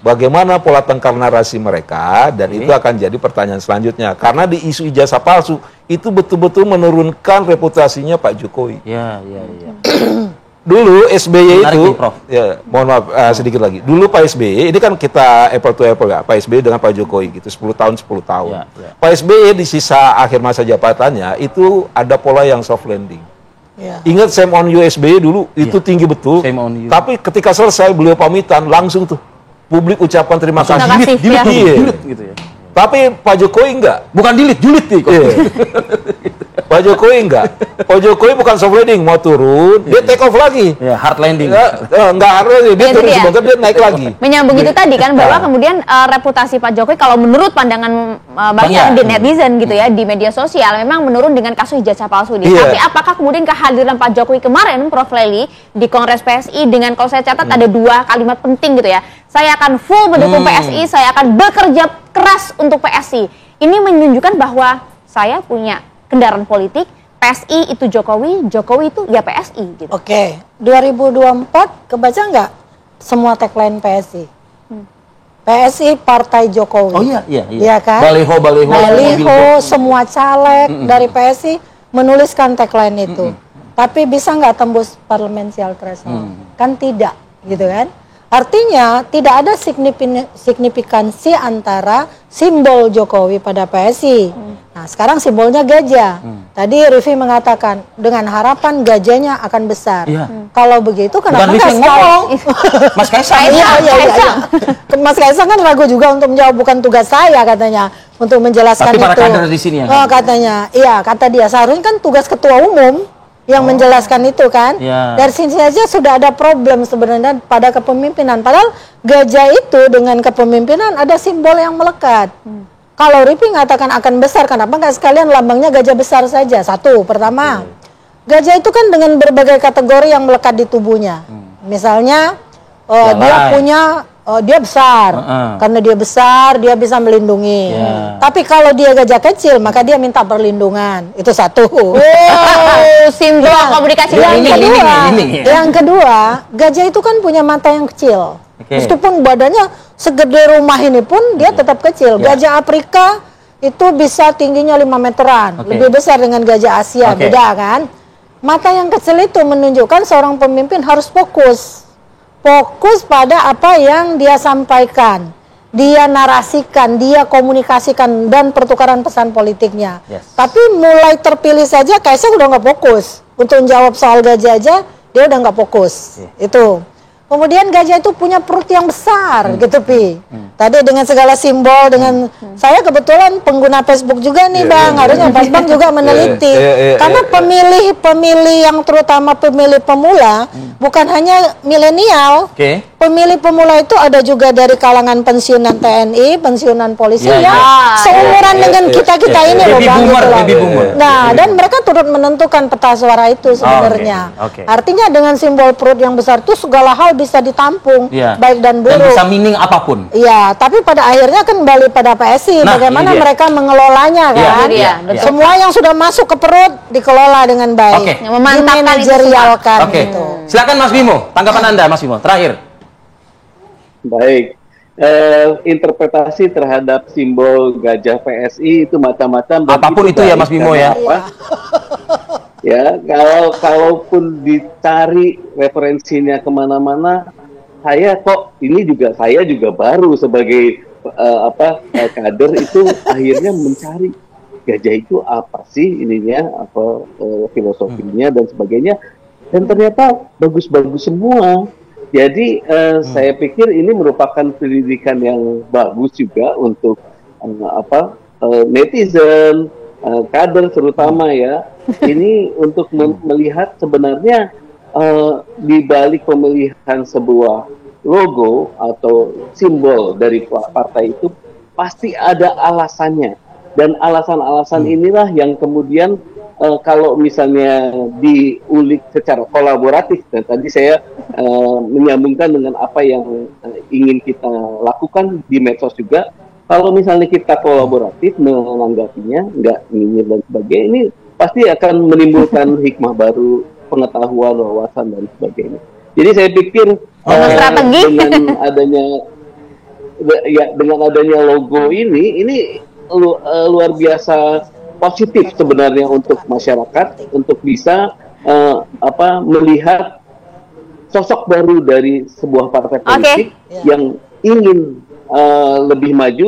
Bagaimana pola tengkar narasi mereka, dan itu akan jadi pertanyaan selanjutnya. Karena di isu ijazah palsu itu betul-betul menurunkan reputasinya Pak Jokowi. Iya. Dulu SBY menarik itu, nih, Prof. ya mohon maaf sedikit lagi. Dulu Pak SBY, ini kan kita apple to apple ya, Pak SBY dengan Pak Jokowi gitu, 10 tahun. Ya. Pak SBY di sisa akhir masa jabatannya itu ada pola yang soft landing. Ya. Ingat Shame on You SBY dulu, itu tinggi betul. Shame on you. Tapi ketika selesai beliau pamitan, langsung tuh publik ucapan terima kasih. Delete gitu ya. Tapi Pak Jokowi enggak. Bukan julid nih kok. Pak Jokowi enggak. Pak Jokowi bukan soft landing, mau turun, dia take off lagi. Ya, hard landing. Enggak hard landing, dia turun sebentar, dia naik lagi. Menyambung itu tadi kan, bahwa kemudian reputasi Pak Jokowi kalau menurut pandangan banyak di netizen gitu ya, di media sosial memang menurun dengan kasus ijazah palsu ini. Tapi apakah kemudian kehadiran Pak Jokowi kemarin, Prof. Lely, di Kongres PSI dengan kalau saya catat ada 2 kalimat penting gitu ya. Saya akan full mendukung PSI, saya akan bekerja keras untuk PSI. Ini menunjukkan bahwa saya punya kendaraan politik, PSI itu Jokowi, Jokowi itu ya PSI gitu. Oke, 2024 kebaca nggak semua tagline PSI? PSI Partai Jokowi. Oh iya. Iya kan? Baliho, semua caleg dari PSI menuliskan tagline itu. Tapi bisa nggak tembus parliamentary threshold? Kan tidak, gitu kan? Artinya tidak ada signifikansi antara simbol Jokowi pada PSI. Nah, sekarang simbolnya gajah. Tadi Riffi mengatakan dengan harapan gajahnya akan besar. Kalau begitu kenapa nggak sekarang? Mas Kaisang. Iya. Mas Kaisang kan ragu juga untuk menjawab, bukan tugas saya katanya untuk menjelaskan itu. Tapi para kader di sini ya. Katanya, iya kata dia seharusnya kan tugas ketua umum yang menjelaskan itu kan. Dari sini saja sudah ada problem sebenarnya pada kepemimpinan. Padahal gajah itu dengan kepemimpinan ada simbol yang melekat. Kalau Riffi mengatakan akan besar, kenapa nggak sekalian lambangnya gajah besar saja? Satu, pertama, gajah itu kan dengan berbagai kategori yang melekat di tubuhnya. Misalnya dia punya dia besar, karena dia besar dia bisa melindungi. Tapi kalau dia gajah kecil maka dia minta perlindungan. Itu satu. Simbol komunikasi yang kedua, gajah itu kan punya mata yang kecil. Meskipun badannya segede rumah ini pun dia tetap kecil. Gajah Afrika itu bisa tingginya 5 meteran, lebih besar dengan gajah Asia, beda kan? Mata yang kecil itu menunjukkan seorang pemimpin harus fokus pada apa yang dia sampaikan, dia narasikan, dia komunikasikan, dan pertukaran pesan politiknya. Tapi mulai terpilih saja Kaisang udah nggak fokus untuk menjawab soal gajah aja, dia udah nggak fokus. Itu. Kemudian gajah itu punya perut yang besar, gitu Pi. Tadi dengan segala simbol, dengan saya kebetulan pengguna Facebook juga nih Bang, harusnya Mas Bang juga meneliti. Karena pemilih yang terutama pemilih pemula, bukan hanya milenial. Pemilih pemula itu ada juga dari kalangan pensiunan TNI, pensiunan polisi yang seumuran dengan kita-kita ini loh Bang. Nah, dan mereka turut menentukan peta suara itu sebenarnya. Artinya dengan simbol perut yang besar itu segala hal bisa ditampung, baik dan buruk. Dan bisa meaning apapun. Iya, tapi pada akhirnya kembali pada PSI, bagaimana mereka mengelolanya kan. Semua yang sudah masuk ke perut dikelola dengan baik, dimanajerialkan. Gitu. Silakan Mas Bimo, tanggapan Anda Mas Bimo, terakhir. Baik, interpretasi terhadap simbol gajah PSI itu macam-macam. Apapun itu ya Mas Bimo ya. Ya, kalaupun dicari referensinya kemana-mana, saya juga baru sebagai kader itu akhirnya mencari gajah itu apa sih ininya, apa filosofinya dan sebagainya, dan ternyata bagus-bagus semua. Jadi saya pikir ini merupakan pendidikan yang bagus juga untuk netizen, kader terutama ya. Ini untuk melihat sebenarnya di balik pemilihan sebuah logo atau simbol dari partai itu pasti ada alasannya. Dan alasan-alasan inilah yang kemudian kalau misalnya diulik secara kolaboratif, dan tadi saya menyambungkan dengan apa yang ingin kita lakukan di medsos juga, kalau misalnya kita kolaboratif menanggapinya, nggak nyinyir dan sebagainya, ini pasti akan menimbulkan hikmah baru, pengetahuan, wawasan dan sebagainya. Jadi saya pikir dengan adanya logo ini luar biasa positif sebenarnya untuk masyarakat untuk bisa melihat sosok baru dari sebuah partai politik yang ingin lebih maju,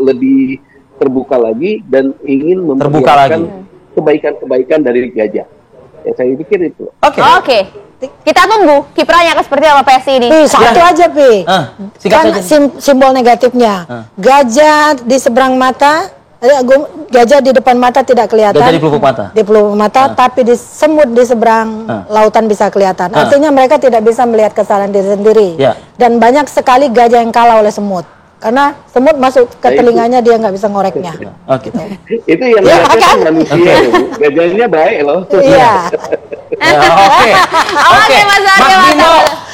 lebih terbuka lagi dan ingin memperlihatkan kebaikan-kebaikan dari Gajah. Ya saya pikir itu. Oke. Kita tunggu kiprahnya seperti apa PSI ini. Satu aja, Pi. Kan simbol negatifnya. Gajah di seberang mata, gajah di depan mata tidak kelihatan. Gajah di pelupuk mata. Di pelupuk mata, tapi di semut di seberang lautan bisa kelihatan. Artinya mereka tidak bisa melihat kesalahan diri sendiri. Dan banyak sekali gajah yang kalah oleh semut. Karena semut masuk ke telinganya, dia nggak bisa ngoreknya. Itu yang kan? Manusia. Gajahnya baik loh. Iya. Oke,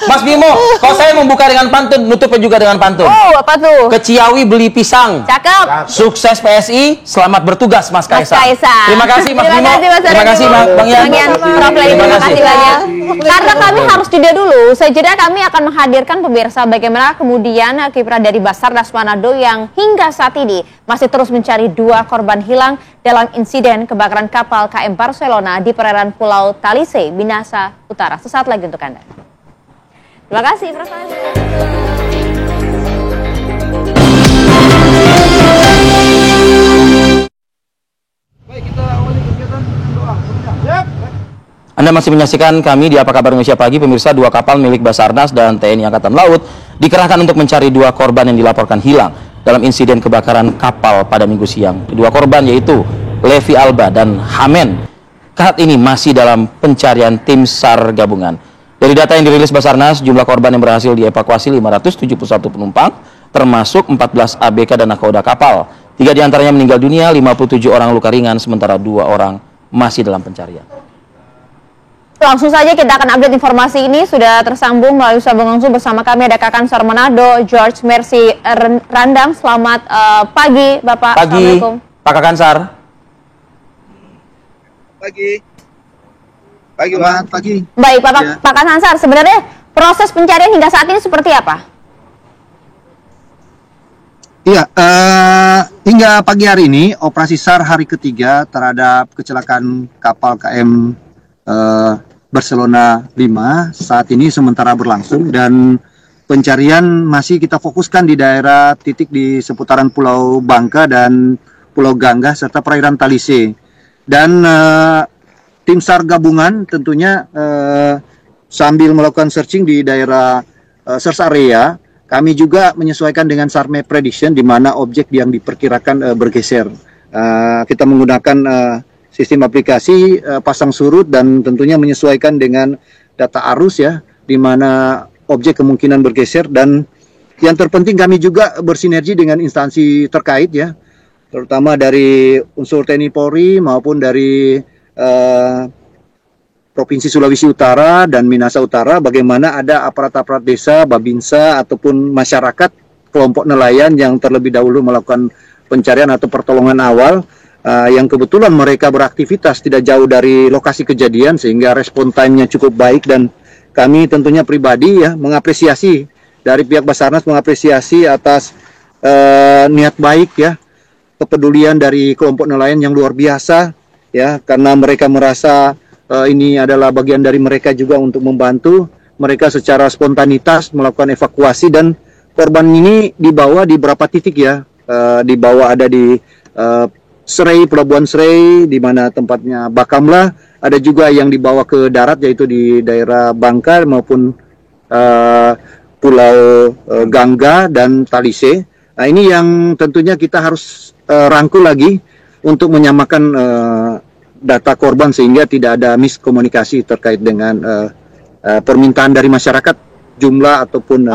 Mas Bimo, kalau saya membuka dengan pantun, nutupnya juga dengan pantun. Apa tuh? Ke Ciawi beli pisang. Cakep. Sukses PSI, selamat bertugas Mas Kaisang. Terima kasih Mas Bimo. Terima kasih Bang Yan. Terima kasih banyak. Karena kami harus jeda dulu. Sejeda kami akan menghadirkan pemirsa bagaimana kemudian kiprah dari Basarnas Manado yang hingga saat ini masih terus mencari 2 korban hilang dalam insiden kebakaran kapal KM Barcelona di perairan Pulau Talise, Minahasa Utara. Sesaat lagi untuk Anda. Terima kasih, Prof. Anda masih menyaksikan kami di Apa Kabar Indonesia Pagi. Pemirsa, 2 kapal milik Basarnas dan TNI Angkatan Laut dikerahkan untuk mencari 2 korban yang dilaporkan hilang dalam insiden kebakaran kapal pada Minggu siang. Kedua korban yaitu Levi Alba dan Hamen saat ini masih dalam pencarian tim SAR gabungan. Dari data yang dirilis Basarnas, jumlah korban yang berhasil dievakuasi 571 penumpang, termasuk 14 ABK dan nakoda kapal. 3 diantaranya meninggal dunia, 57 orang luka ringan, sementara 2 orang masih dalam pencarian. Langsung saja kita akan update informasi ini. Sudah tersambung melalui sambungan langsung bersama kami ada Kakansar Manado, George Mercy Randang. Selamat pagi, Bapak. Pagi, Assalamualaikum. Pak Kakansar. Pagi, Pak. Pagi. Baik, Pak Kakansar. Sebenarnya proses pencarian hingga saat ini seperti apa? Iya, hingga pagi hari ini operasi SAR hari ketiga terhadap kecelakaan kapal KM Barcelona 5 saat ini sementara berlangsung dan pencarian masih kita fokuskan di daerah titik di seputaran Pulau Bangka dan Pulau Gangga serta perairan Talise. Dan tim SAR gabungan tentunya sambil melakukan searching di daerah search area, kami juga menyesuaikan dengan SAR map prediction di mana objek yang diperkirakan bergeser. Kita menggunakan sistem aplikasi pasang surut dan tentunya menyesuaikan dengan data arus ya, di mana objek kemungkinan bergeser. Dan yang terpenting kami juga bersinergi dengan instansi terkait ya, terutama dari unsur TNI Polri maupun dari Provinsi Sulawesi Utara dan Minahasa Utara, bagaimana ada aparat-aparat desa, Babinsa ataupun masyarakat, kelompok nelayan yang terlebih dahulu melakukan pencarian atau pertolongan awal, yang kebetulan mereka beraktivitas tidak jauh dari lokasi kejadian sehingga respon time-nya cukup baik. Dan kami tentunya pribadi ya mengapresiasi dari pihak Basarnas, mengapresiasi atas niat baik ya, kepedulian dari kelompok nelayan yang luar biasa ya, karena mereka merasa ini adalah bagian dari mereka juga untuk membantu. Mereka secara spontanitas melakukan evakuasi dan korban ini dibawa di beberapa titik ya, dibawa ada di Serai, Pelabuhan Serai, di mana tempatnya Bakamla. Ada juga yang dibawa ke darat, yaitu di daerah Bangka maupun Pulau Gangga dan Talise. Nah, ini yang tentunya kita harus rangkul lagi untuk menyamakan data korban sehingga tidak ada miskomunikasi terkait dengan permintaan dari masyarakat, jumlah ataupun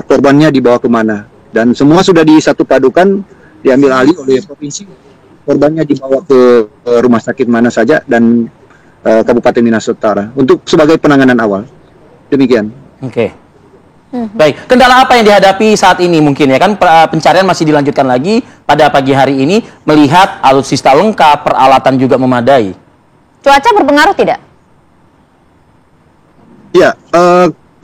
korbannya dibawa kemana. Dan semua sudah disatu padukan, diambil alih oleh provinsi, korbannya dibawa ke rumah sakit mana saja dan Kabupaten Minahasa Utara untuk sebagai penanganan awal. Demikian. Oke. Baik, kendala apa yang dihadapi saat ini mungkin ya kan pencarian masih dilanjutkan lagi pada pagi hari ini melihat alutsista lengkap, peralatan juga memadai. Cuaca berpengaruh tidak? Ya,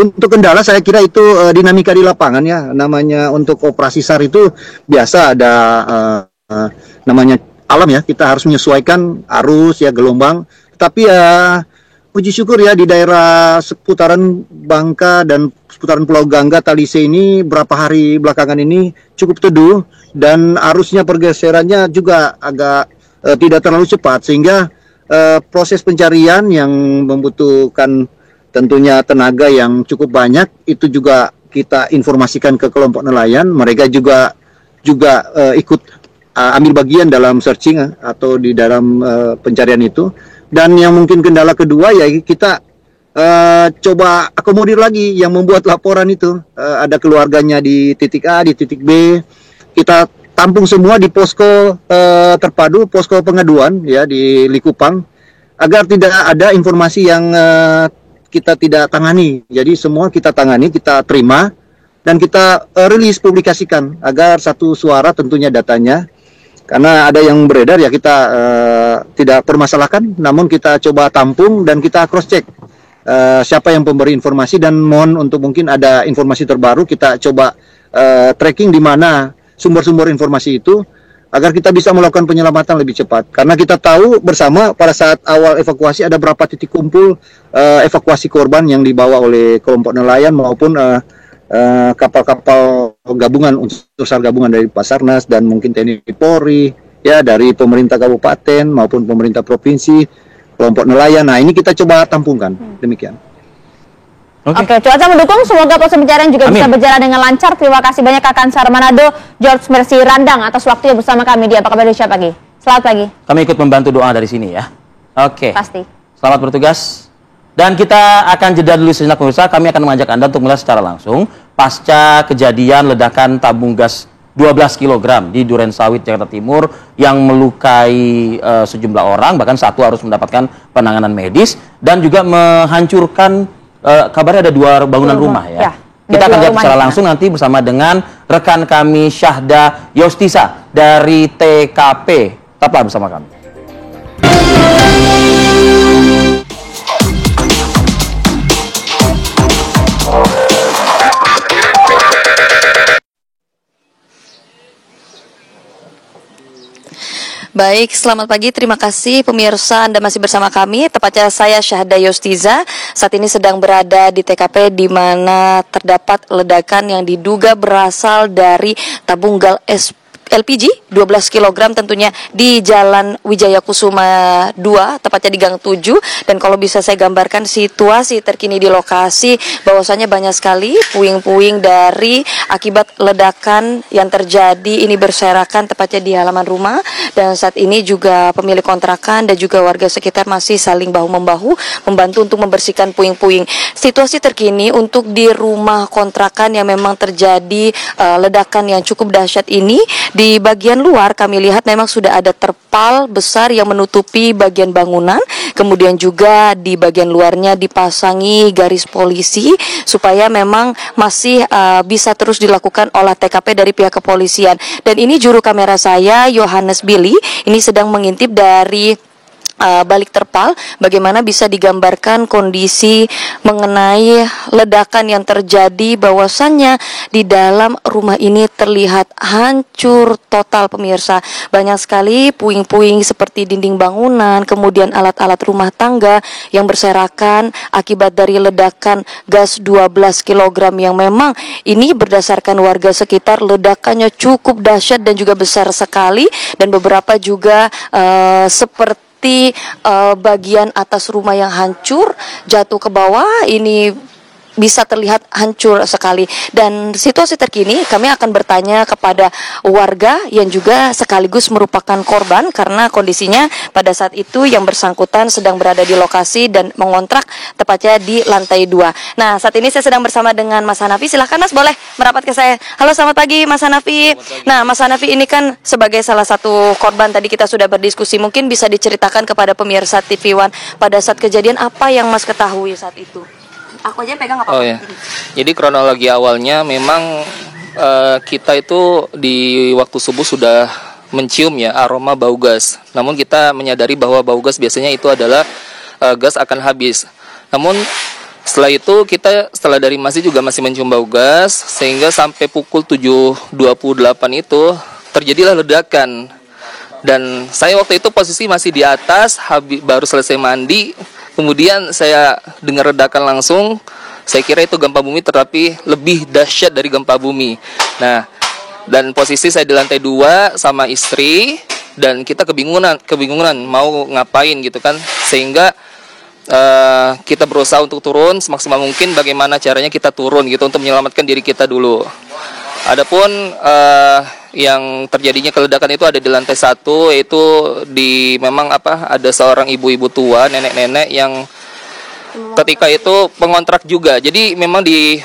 untuk kendala saya kira itu dinamika di lapangan ya. Namanya untuk operasi SAR itu biasa ada namanya alam ya. Kita harus menyesuaikan arus ya, gelombang. Tapi ya puji syukur ya di daerah seputaran Bangka dan seputaran Pulau Gangga, Talise ini berapa hari belakangan ini cukup teduh dan arusnya pergeserannya juga agak tidak terlalu cepat sehingga proses pencarian yang membutuhkan tentunya tenaga yang cukup banyak itu juga kita informasikan ke kelompok nelayan. Mereka juga ikut ambil bagian dalam searching atau di dalam pencarian itu. Dan yang mungkin kendala kedua ya kita coba akomodir lagi yang membuat laporan itu. Ada keluarganya di titik A, di titik B. Kita tampung semua di posko terpadu, posko pengaduan ya di Likupang agar tidak ada informasi yang kita tidak tangani. Jadi semua kita tangani, kita terima dan kita rilis, publikasikan agar satu suara tentunya datanya. Karena ada yang beredar ya kita tidak permasalahkan, namun kita coba tampung dan kita cross check siapa yang pemberi informasi dan mohon untuk mungkin ada informasi terbaru kita coba tracking di mana sumber-sumber informasi itu agar kita bisa melakukan penyelamatan lebih cepat. Karena kita tahu bersama pada saat awal evakuasi ada berapa titik kumpul evakuasi korban yang dibawa oleh kelompok nelayan maupun kapal-kapal gabungan, unsur SAR gabungan dari Basarnas dan mungkin TNI Polri, ya dari pemerintah kabupaten maupun pemerintah provinsi, kelompok nelayan. Nah ini kita coba tampungkan, demikian. Oke, cuaca mendukung, semoga proses pencarian juga bisa berjalan dengan lancar. Terima kasih banyak Kak Kansar Manado, George Mercy Randang atas waktunya bersama kami di Apa Kabar Indonesia Pagi. Selamat pagi. Kami ikut membantu doa dari sini ya. Oke. Pasti. Selamat bertugas. Dan kita akan jeda dulu sejenak pemirsa. Kami akan mengajak Anda untuk melihat secara langsung pasca kejadian ledakan tabung gas 12 kg di Duren Sawit, Jakarta Timur yang melukai sejumlah orang, bahkan satu harus mendapatkan penanganan medis dan juga menghancurkan kabarnya ada 2 bangunan rumah ya. Kita akan lihat secara langsung nanti bersama dengan rekan kami Syahda Yostisa dari TKP. Tetaplah bersama kami. Baik, selamat pagi. Terima kasih pemirsa, Anda masih bersama kami. Tepatnya saya Syahda Yostiza. Saat ini sedang berada di TKP di mana terdapat ledakan yang diduga berasal dari tabung gas LPG 12 kg tentunya di Jalan Wijaya Kusuma 2, tepatnya di Gang 7. Dan kalau bisa saya gambarkan situasi terkini di lokasi, bahwasanya banyak sekali puing-puing dari akibat ledakan yang terjadi ini berserakan tepatnya di halaman rumah. Dan saat ini juga pemilik kontrakan dan juga warga sekitar masih saling bahu-membahu membantu untuk membersihkan puing-puing. Situasi terkini untuk di rumah kontrakan yang memang terjadi ledakan yang cukup dahsyat ini, di bagian luar kami lihat memang sudah ada terpal besar yang menutupi bagian bangunan. Kemudian juga di bagian luarnya dipasangi garis polisi supaya memang masih bisa terus dilakukan olah TKP dari pihak kepolisian. Dan ini juru kamera saya, Yohanes Billy, ini sedang mengintip dari balik terpal bagaimana bisa digambarkan kondisi mengenai ledakan yang terjadi, bahwasannya di dalam rumah ini terlihat hancur total pemirsa. Banyak sekali puing-puing seperti dinding bangunan, kemudian alat-alat rumah tangga yang berserakan akibat dari ledakan gas 12 kg yang memang ini berdasarkan warga sekitar ledakannya cukup dahsyat dan juga besar sekali. Dan beberapa juga seperti bagian atas rumah yang hancur jatuh ke bawah. Ini bisa terlihat hancur sekali. Dan situasi terkini kami akan bertanya kepada warga yang juga sekaligus merupakan korban, karena kondisinya pada saat itu yang bersangkutan sedang berada di lokasi dan mengontrak tepatnya di lantai 2. Nah, saat ini saya sedang bersama dengan Mas Hanafi. Silahkan Mas, boleh merapat ke saya. Halo, selamat pagi Mas Hanafi. Nah, Mas Hanafi ini kan sebagai salah satu korban, tadi kita sudah berdiskusi, mungkin bisa diceritakan kepada pemirsa TV One pada saat kejadian apa yang Mas ketahui saat itu. Aku aja pegang apa-apa. Oh ya. Jadi kronologi awalnya memang kita itu di waktu subuh sudah mencium ya aroma bau gas. Namun kita menyadari bahwa bau gas biasanya itu adalah gas akan habis. Namun setelah itu kita setelah dari masjid juga masih mencium bau gas, sehingga sampai pukul 7.28 itu terjadilah ledakan. Dan saya waktu itu posisi masih di atas, baru selesai mandi. Kemudian saya dengar ledakan langsung. Saya kira itu gempa bumi, tetapi lebih dahsyat dari gempa bumi. Nah, dan posisi saya di lantai 2 sama istri, dan kita kebingungan mau ngapain gitu kan, sehingga kita berusaha untuk turun semaksimal mungkin. Bagaimana caranya kita turun gitu untuk menyelamatkan diri kita dulu. Adapun yang terjadinya keledakan itu ada di lantai 1, yaitu memang ada seorang ibu-ibu tua, nenek-nenek yang ketika itu pengontrak juga. Jadi memang di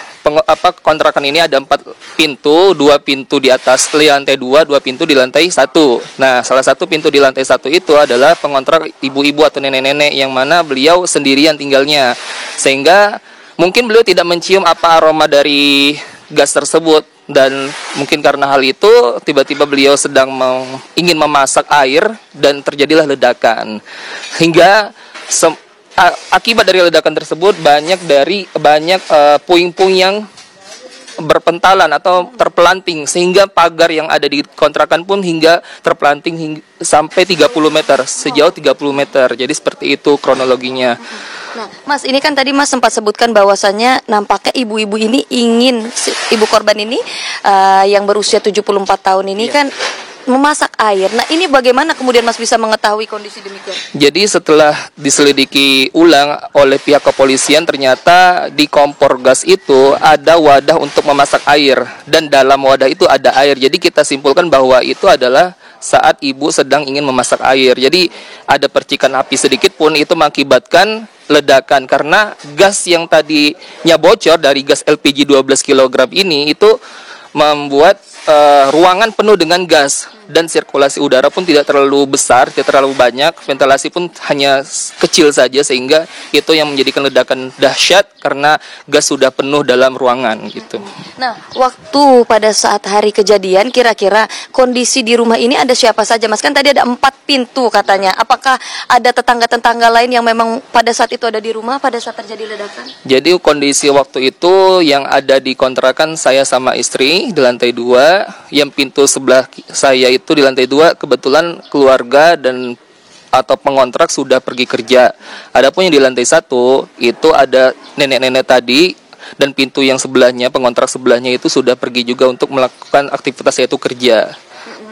kontrakan ini ada 4 pintu, 2 pintu di atas di lantai 2, 2 pintu di lantai 1. Nah, salah satu pintu di lantai 1 itu adalah pengontrak ibu-ibu atau nenek-nenek yang mana beliau sendirian tinggalnya. Sehingga mungkin beliau tidak mencium apa aroma dari gas tersebut. Dan mungkin karena hal itu tiba-tiba beliau sedang ingin memasak air dan terjadilah ledakan. Hingga akibat dari ledakan tersebut banyak puing-puing yang berpentalan atau terpelanting, sehingga pagar yang ada di kontrakan pun hingga terpelanting sampai 30 meter, sejauh 30 meter. Jadi seperti itu kronologinya. Nah, Mas, ini kan tadi Mas sempat sebutkan bahwasannya nampaknya ibu-ibu ini ibu korban ini yang berusia 74 tahun ini kan memasak air. Nah, ini bagaimana kemudian Mas bisa mengetahui kondisi demikian? Jadi setelah diselidiki ulang oleh pihak kepolisian, ternyata di kompor gas itu ada wadah untuk memasak air, dan dalam wadah itu ada air. Jadi kita simpulkan bahwa itu adalah saat ibu sedang ingin memasak air. Jadi ada percikan api sedikit pun itu mengakibatkan ledakan, karena gas yang tadinya bocor dari gas LPG 12 kg ini itu membuat ruangan penuh dengan gas, dan sirkulasi udara pun tidak terlalu besar, tidak terlalu banyak, ventilasi pun hanya kecil saja, sehingga itu yang menjadikan ledakan dahsyat karena gas sudah penuh dalam ruangan gitu. Nah, waktu pada saat hari kejadian kira-kira kondisi di rumah ini ada siapa saja, Mas? Kan tadi ada 4 pintu katanya. Apakah ada tetangga-tetangga lain yang memang pada saat itu ada di rumah pada saat terjadi ledakan? Jadi kondisi waktu itu yang ada di kontrakan saya sama istri di lantai 2, yang pintu sebelah saya itu di lantai 2 kebetulan keluarga atau pengontrak sudah pergi kerja. Adapun yang di lantai 1 itu ada nenek-nenek tadi, dan pintu yang sebelahnya, pengontrak sebelahnya itu sudah pergi juga untuk melakukan aktivitas yaitu kerja.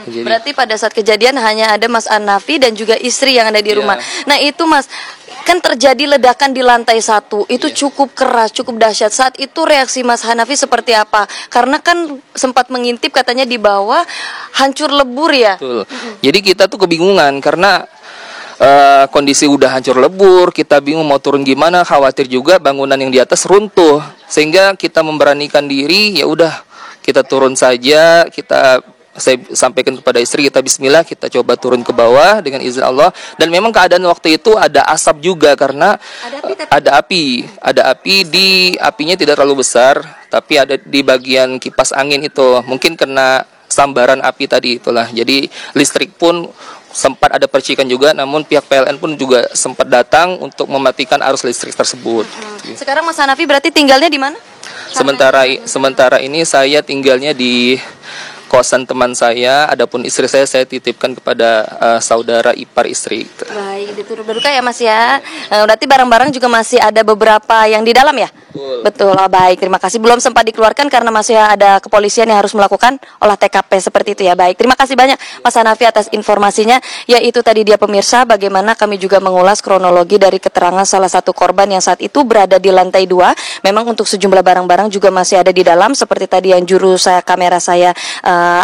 Jadi, berarti pada saat kejadian hanya ada Mas Hanafi dan juga istri yang ada di rumah. Nah itu Mas, kan terjadi ledakan di lantai 1, itu cukup keras, cukup dahsyat. Saat itu reaksi Mas Hanafi seperti apa? Karena kan sempat mengintip katanya di bawah hancur lebur ya. Betul. Jadi kita tuh kebingungan karena kondisi udah hancur lebur, kita bingung mau turun gimana, khawatir juga bangunan yang di atas runtuh. Sehingga kita memberanikan diri, ya udah kita turun saja, saya sampaikan kepada istri, kita bismillah, kita coba turun ke bawah dengan izin Allah. Dan memang keadaan waktu itu ada asap juga karena ada api apinya tidak terlalu besar, tapi ada di bagian kipas angin itu, mungkin kena sambaran api tadi itulah. Jadi listrik pun sempat ada percikan juga, namun pihak PLN pun juga sempat datang untuk mematikan arus listrik tersebut. Sekarang Mas Hanafi berarti tinggalnya di mana? Sementara ini saya tinggalnya di kosan teman saya, adapun istri saya titipkan kepada saudara ipar istri. Baik, diturut berduka ya Mas ya. Berarti barang-barang juga masih ada beberapa yang di dalam ya? Betul, baik. Terima kasih. Belum sempat dikeluarkan karena masih ada kepolisian yang harus melakukan olah TKP seperti itu ya. Baik. Terima kasih banyak Mas Hanafi atas informasinya. Yaitu tadi dia pemirsa bagaimana kami juga mengulas kronologi dari keterangan salah satu korban yang saat itu berada di lantai 2. Memang untuk sejumlah barang-barang juga masih ada di dalam seperti tadi yang kamera saya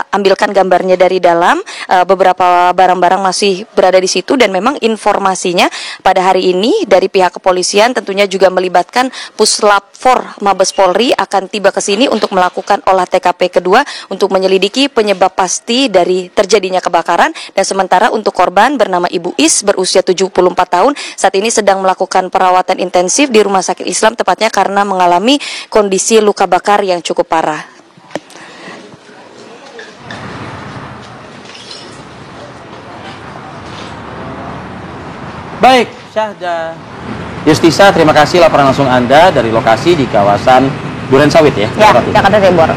ambilkan gambarnya dari dalam. Beberapa barang-barang masih berada di situ dan memang informasinya pada hari ini dari pihak kepolisian tentunya juga melibatkan Puslap 4 Mabes Polri akan tiba ke sini untuk melakukan olah TKP kedua untuk menyelidiki penyebab pasti dari terjadinya kebakaran. Dan sementara untuk korban bernama Ibu Is berusia 74 tahun saat ini sedang melakukan perawatan intensif di Rumah Sakit Islam tepatnya karena mengalami kondisi luka bakar yang cukup parah. Baik, Syahda Yostiza, terima kasih laporan langsung Anda dari lokasi di kawasan Durensawit ya? Ya, Jakarta Timur.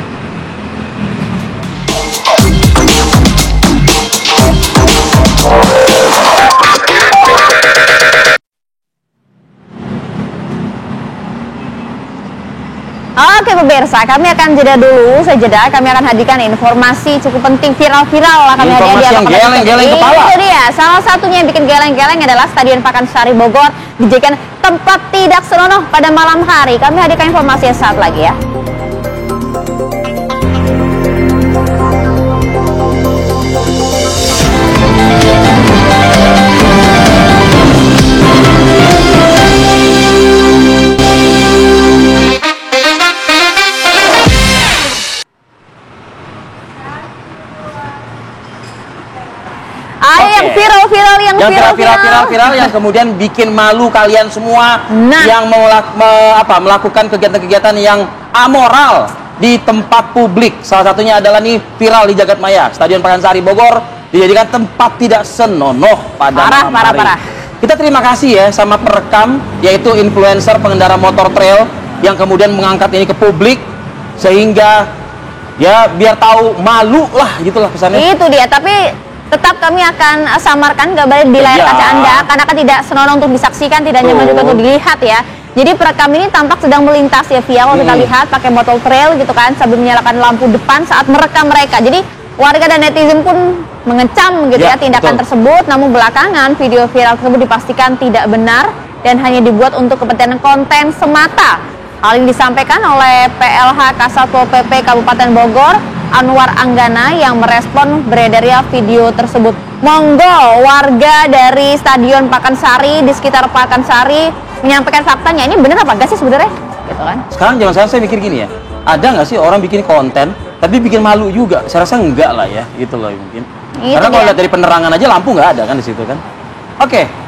Oke pemirsa, kami akan jeda dulu, kami akan hadirkan informasi cukup penting viral-viral lah kami hadirkan di yang geleng-geleng kepala. Itu dia, salah satunya yang bikin geleng-geleng adalah Stadion Pakansari Bogor dijadikan tempat tidak senonoh pada malam hari. Kami hadirkan informasi saat lagi ya. Yang viral yang kemudian bikin malu kalian semua yang melakukan kegiatan-kegiatan yang amoral di tempat publik. Salah satunya adalah nih viral di jagat maya, Stadion Pakansari Bogor dijadikan tempat tidak senonoh pada malam hari. Kita terima kasih ya sama perekam, yaitu influencer pengendara motor trail yang kemudian mengangkat ini ke publik sehingga ya biar tahu malu lah gitulah pesannya. Itu dia, tapi tetap kami akan samarkan gambar di layar kaca Anda karena kan tidak senonoh untuk disaksikan, tidak nyaman juga untuk dilihat ya. Jadi perekam ini tampak sedang melintas ya via, kalau kita lihat pakai motor trail gitu kan sambil menyalakan lampu depan saat merekam mereka. Jadi warga dan netizen pun mengecam gitu ya tindakan tersebut, namun belakangan video viral tersebut dipastikan tidak benar dan hanya dibuat untuk kepentingan konten semata. Hal ini disampaikan oleh PLH Kasatpol PP Kabupaten Bogor, Anwar Anggana, yang merespon beredarnya video tersebut. Monggo warga dari Stadion Pakansari di sekitar Pakansari menyampaikan faktanya. Ini benar apa enggak sih sebenarnya? Gitu kan. Sekarang jangan saya mikir gini ya. Ada nggak sih orang bikin konten tapi bikin malu juga? Saya rasa enggak lah ya, gitu loh mungkin. Karena kalau lihat dari penerangan aja lampu nggak ada kan di situ kan. Oke.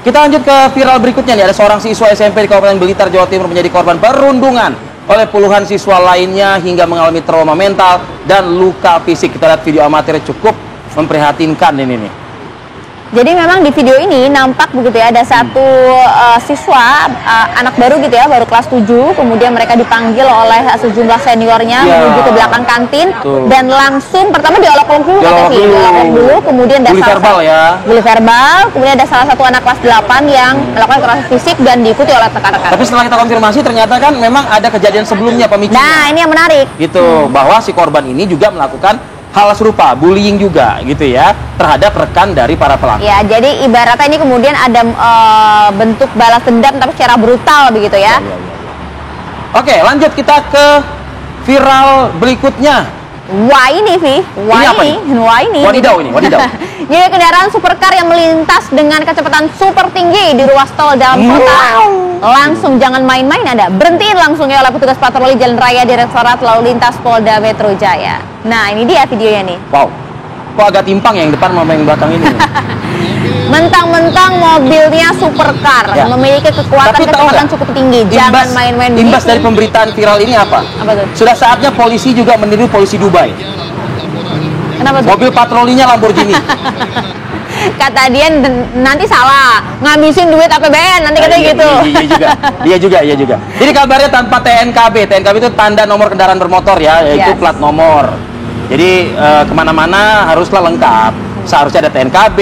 Kita lanjut ke viral berikutnya nih. Ada seorang siswa SMP di Kabupaten Blitar, Jawa Timur menjadi korban perundungan oleh puluhan siswa lainnya hingga mengalami trauma mental dan luka fisik. Kita lihat video amatir cukup memprihatinkan ini nih. Jadi memang di video ini nampak begitu ya, ada satu siswa, anak baru gitu ya, baru kelas 7, kemudian mereka dipanggil oleh sejumlah seniornya menuju ke belakang kantin dan langsung pertama diolok-olok dulu diolok-olok dulu, kemudian ada bully verbal, kemudian ada salah satu anak kelas 8 yang melakukan kekerasan fisik dan diikuti oleh rekan-rekan. Tapi setelah kita konfirmasi ternyata kan memang ada kejadian sebelumnya pemicunya. Nah, ini yang menarik. Gitu, bahwa si korban ini juga melakukan hal serupa, bullying juga gitu ya, terhadap rekan dari para pelaku. Ya, jadi ibaratnya ini kemudian ada bentuk balas dendam tapi secara brutal begitu ya. Oke, lanjut kita ke viral berikutnya. Wah ini, Vi. Wah ini. Wadidaw ini, wadidaw. Jadi kendaraan supercar yang melintas dengan kecepatan super tinggi di ruas tol dalam kota. Langsung jangan main-main Anda. Berhentiin langsung ya oleh petugas patroli jalan raya Direktorat Lalu Lintas Polda Metro Jaya. Nah, ini dia videonya nih. Wow. Kok agak timpang ya yang depan sama yang belakang ini. Mentang-mentang mobilnya supercar, memiliki kecepatan cukup tinggi. Jangan main-main begitu. Imbas dari pemberitaan viral ini apa? Apa tuh? Sudah saatnya polisi juga meniru polisi Dubai. Kenapa tuh? Mobil patrolinya Lamborghini. Kata dia nanti salah, ngabisin duit APBN, nanti katanya gitu. Iya juga. Jadi kabarnya tanpa TNKB. TNKB itu tanda nomor kendaraan bermotor ya, yaitu plat nomor. Jadi kemana-mana haruslah lengkap. Seharusnya ada TNKB,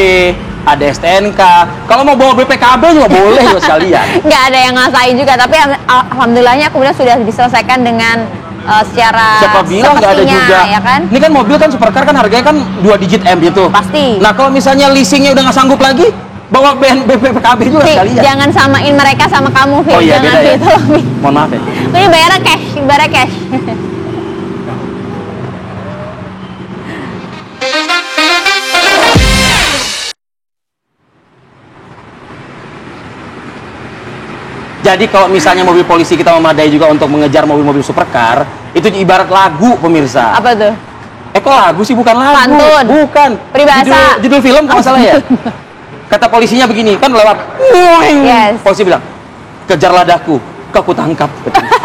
ada STNK. Kalau mau bawa BPKB juga boleh loh sekalian. Nggak ada yang ngasain juga, tapi alhamdulillahnya kemudian sudah diselesaikan dengan secara siapa bilang nggak ada juga ya kan? Ini kan mobil kan supercar kan harganya kan 2 digit M gitu. Pasti. Nah kalau misalnya leasingnya udah nggak sanggup lagi, bawa BPKB juga sekalian. Jangan samain mereka sama kamu, Fit. Oh iya, jangan beda ya. gitu loh, Fit. Mohon maaf ya. Ini bayarnya cash. Jadi kalau misalnya mobil polisi kita memadai juga untuk mengejar mobil-mobil supercar, itu ibarat lagu, pemirsa. Apa tuh? Kok lagu sih? Bukan lagu. Pantun. Bukan. Peribahasa. Judul film kalau salah ya. Kata polisinya begini, kan lewat. Yes. Polisi bilang, kejarlah daku, kau tangkap.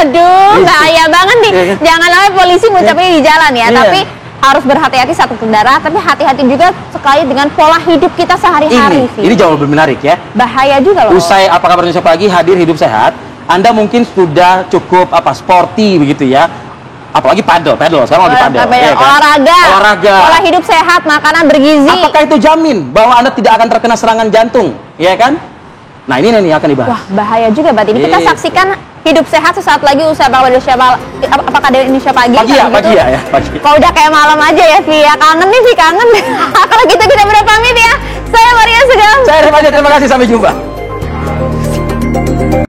Aduh, bahaya banget nih. Iya, kan? Jangan sampai polisi ngucapnya di jalan ya, Iya. tapi harus berhati-hati satu kendaraan, tapi hati-hati juga sekali dengan pola hidup kita sehari-hari. Ini jauh lebih menarik ya. Bahaya juga loh. Usai Apa Kabar Indonesia Pagi hadir Hidup Sehat, Anda mungkin sudah cukup sporty begitu ya. Apalagi padel, sekarang lagi padel. Ya kan? Olahraga. Pola hidup sehat, makanan bergizi. Apakah itu jamin bahwa Anda tidak akan terkena serangan jantung? Ya kan? Nah ini nih akan dibahas. Wah, bahaya juga berarti. Ini kita saksikan Hidup Sehat sesaat lagi usai Apa Kabar Indonesia Pagi. Pagi ya. Kok udah kayak malam aja ya, Vi. Ya, kangen nih, Vi, kangen. Kalau gitu kita berpamit ya. Saya Maria Segam. Saya Rifat, terima kasih, sampai jumpa.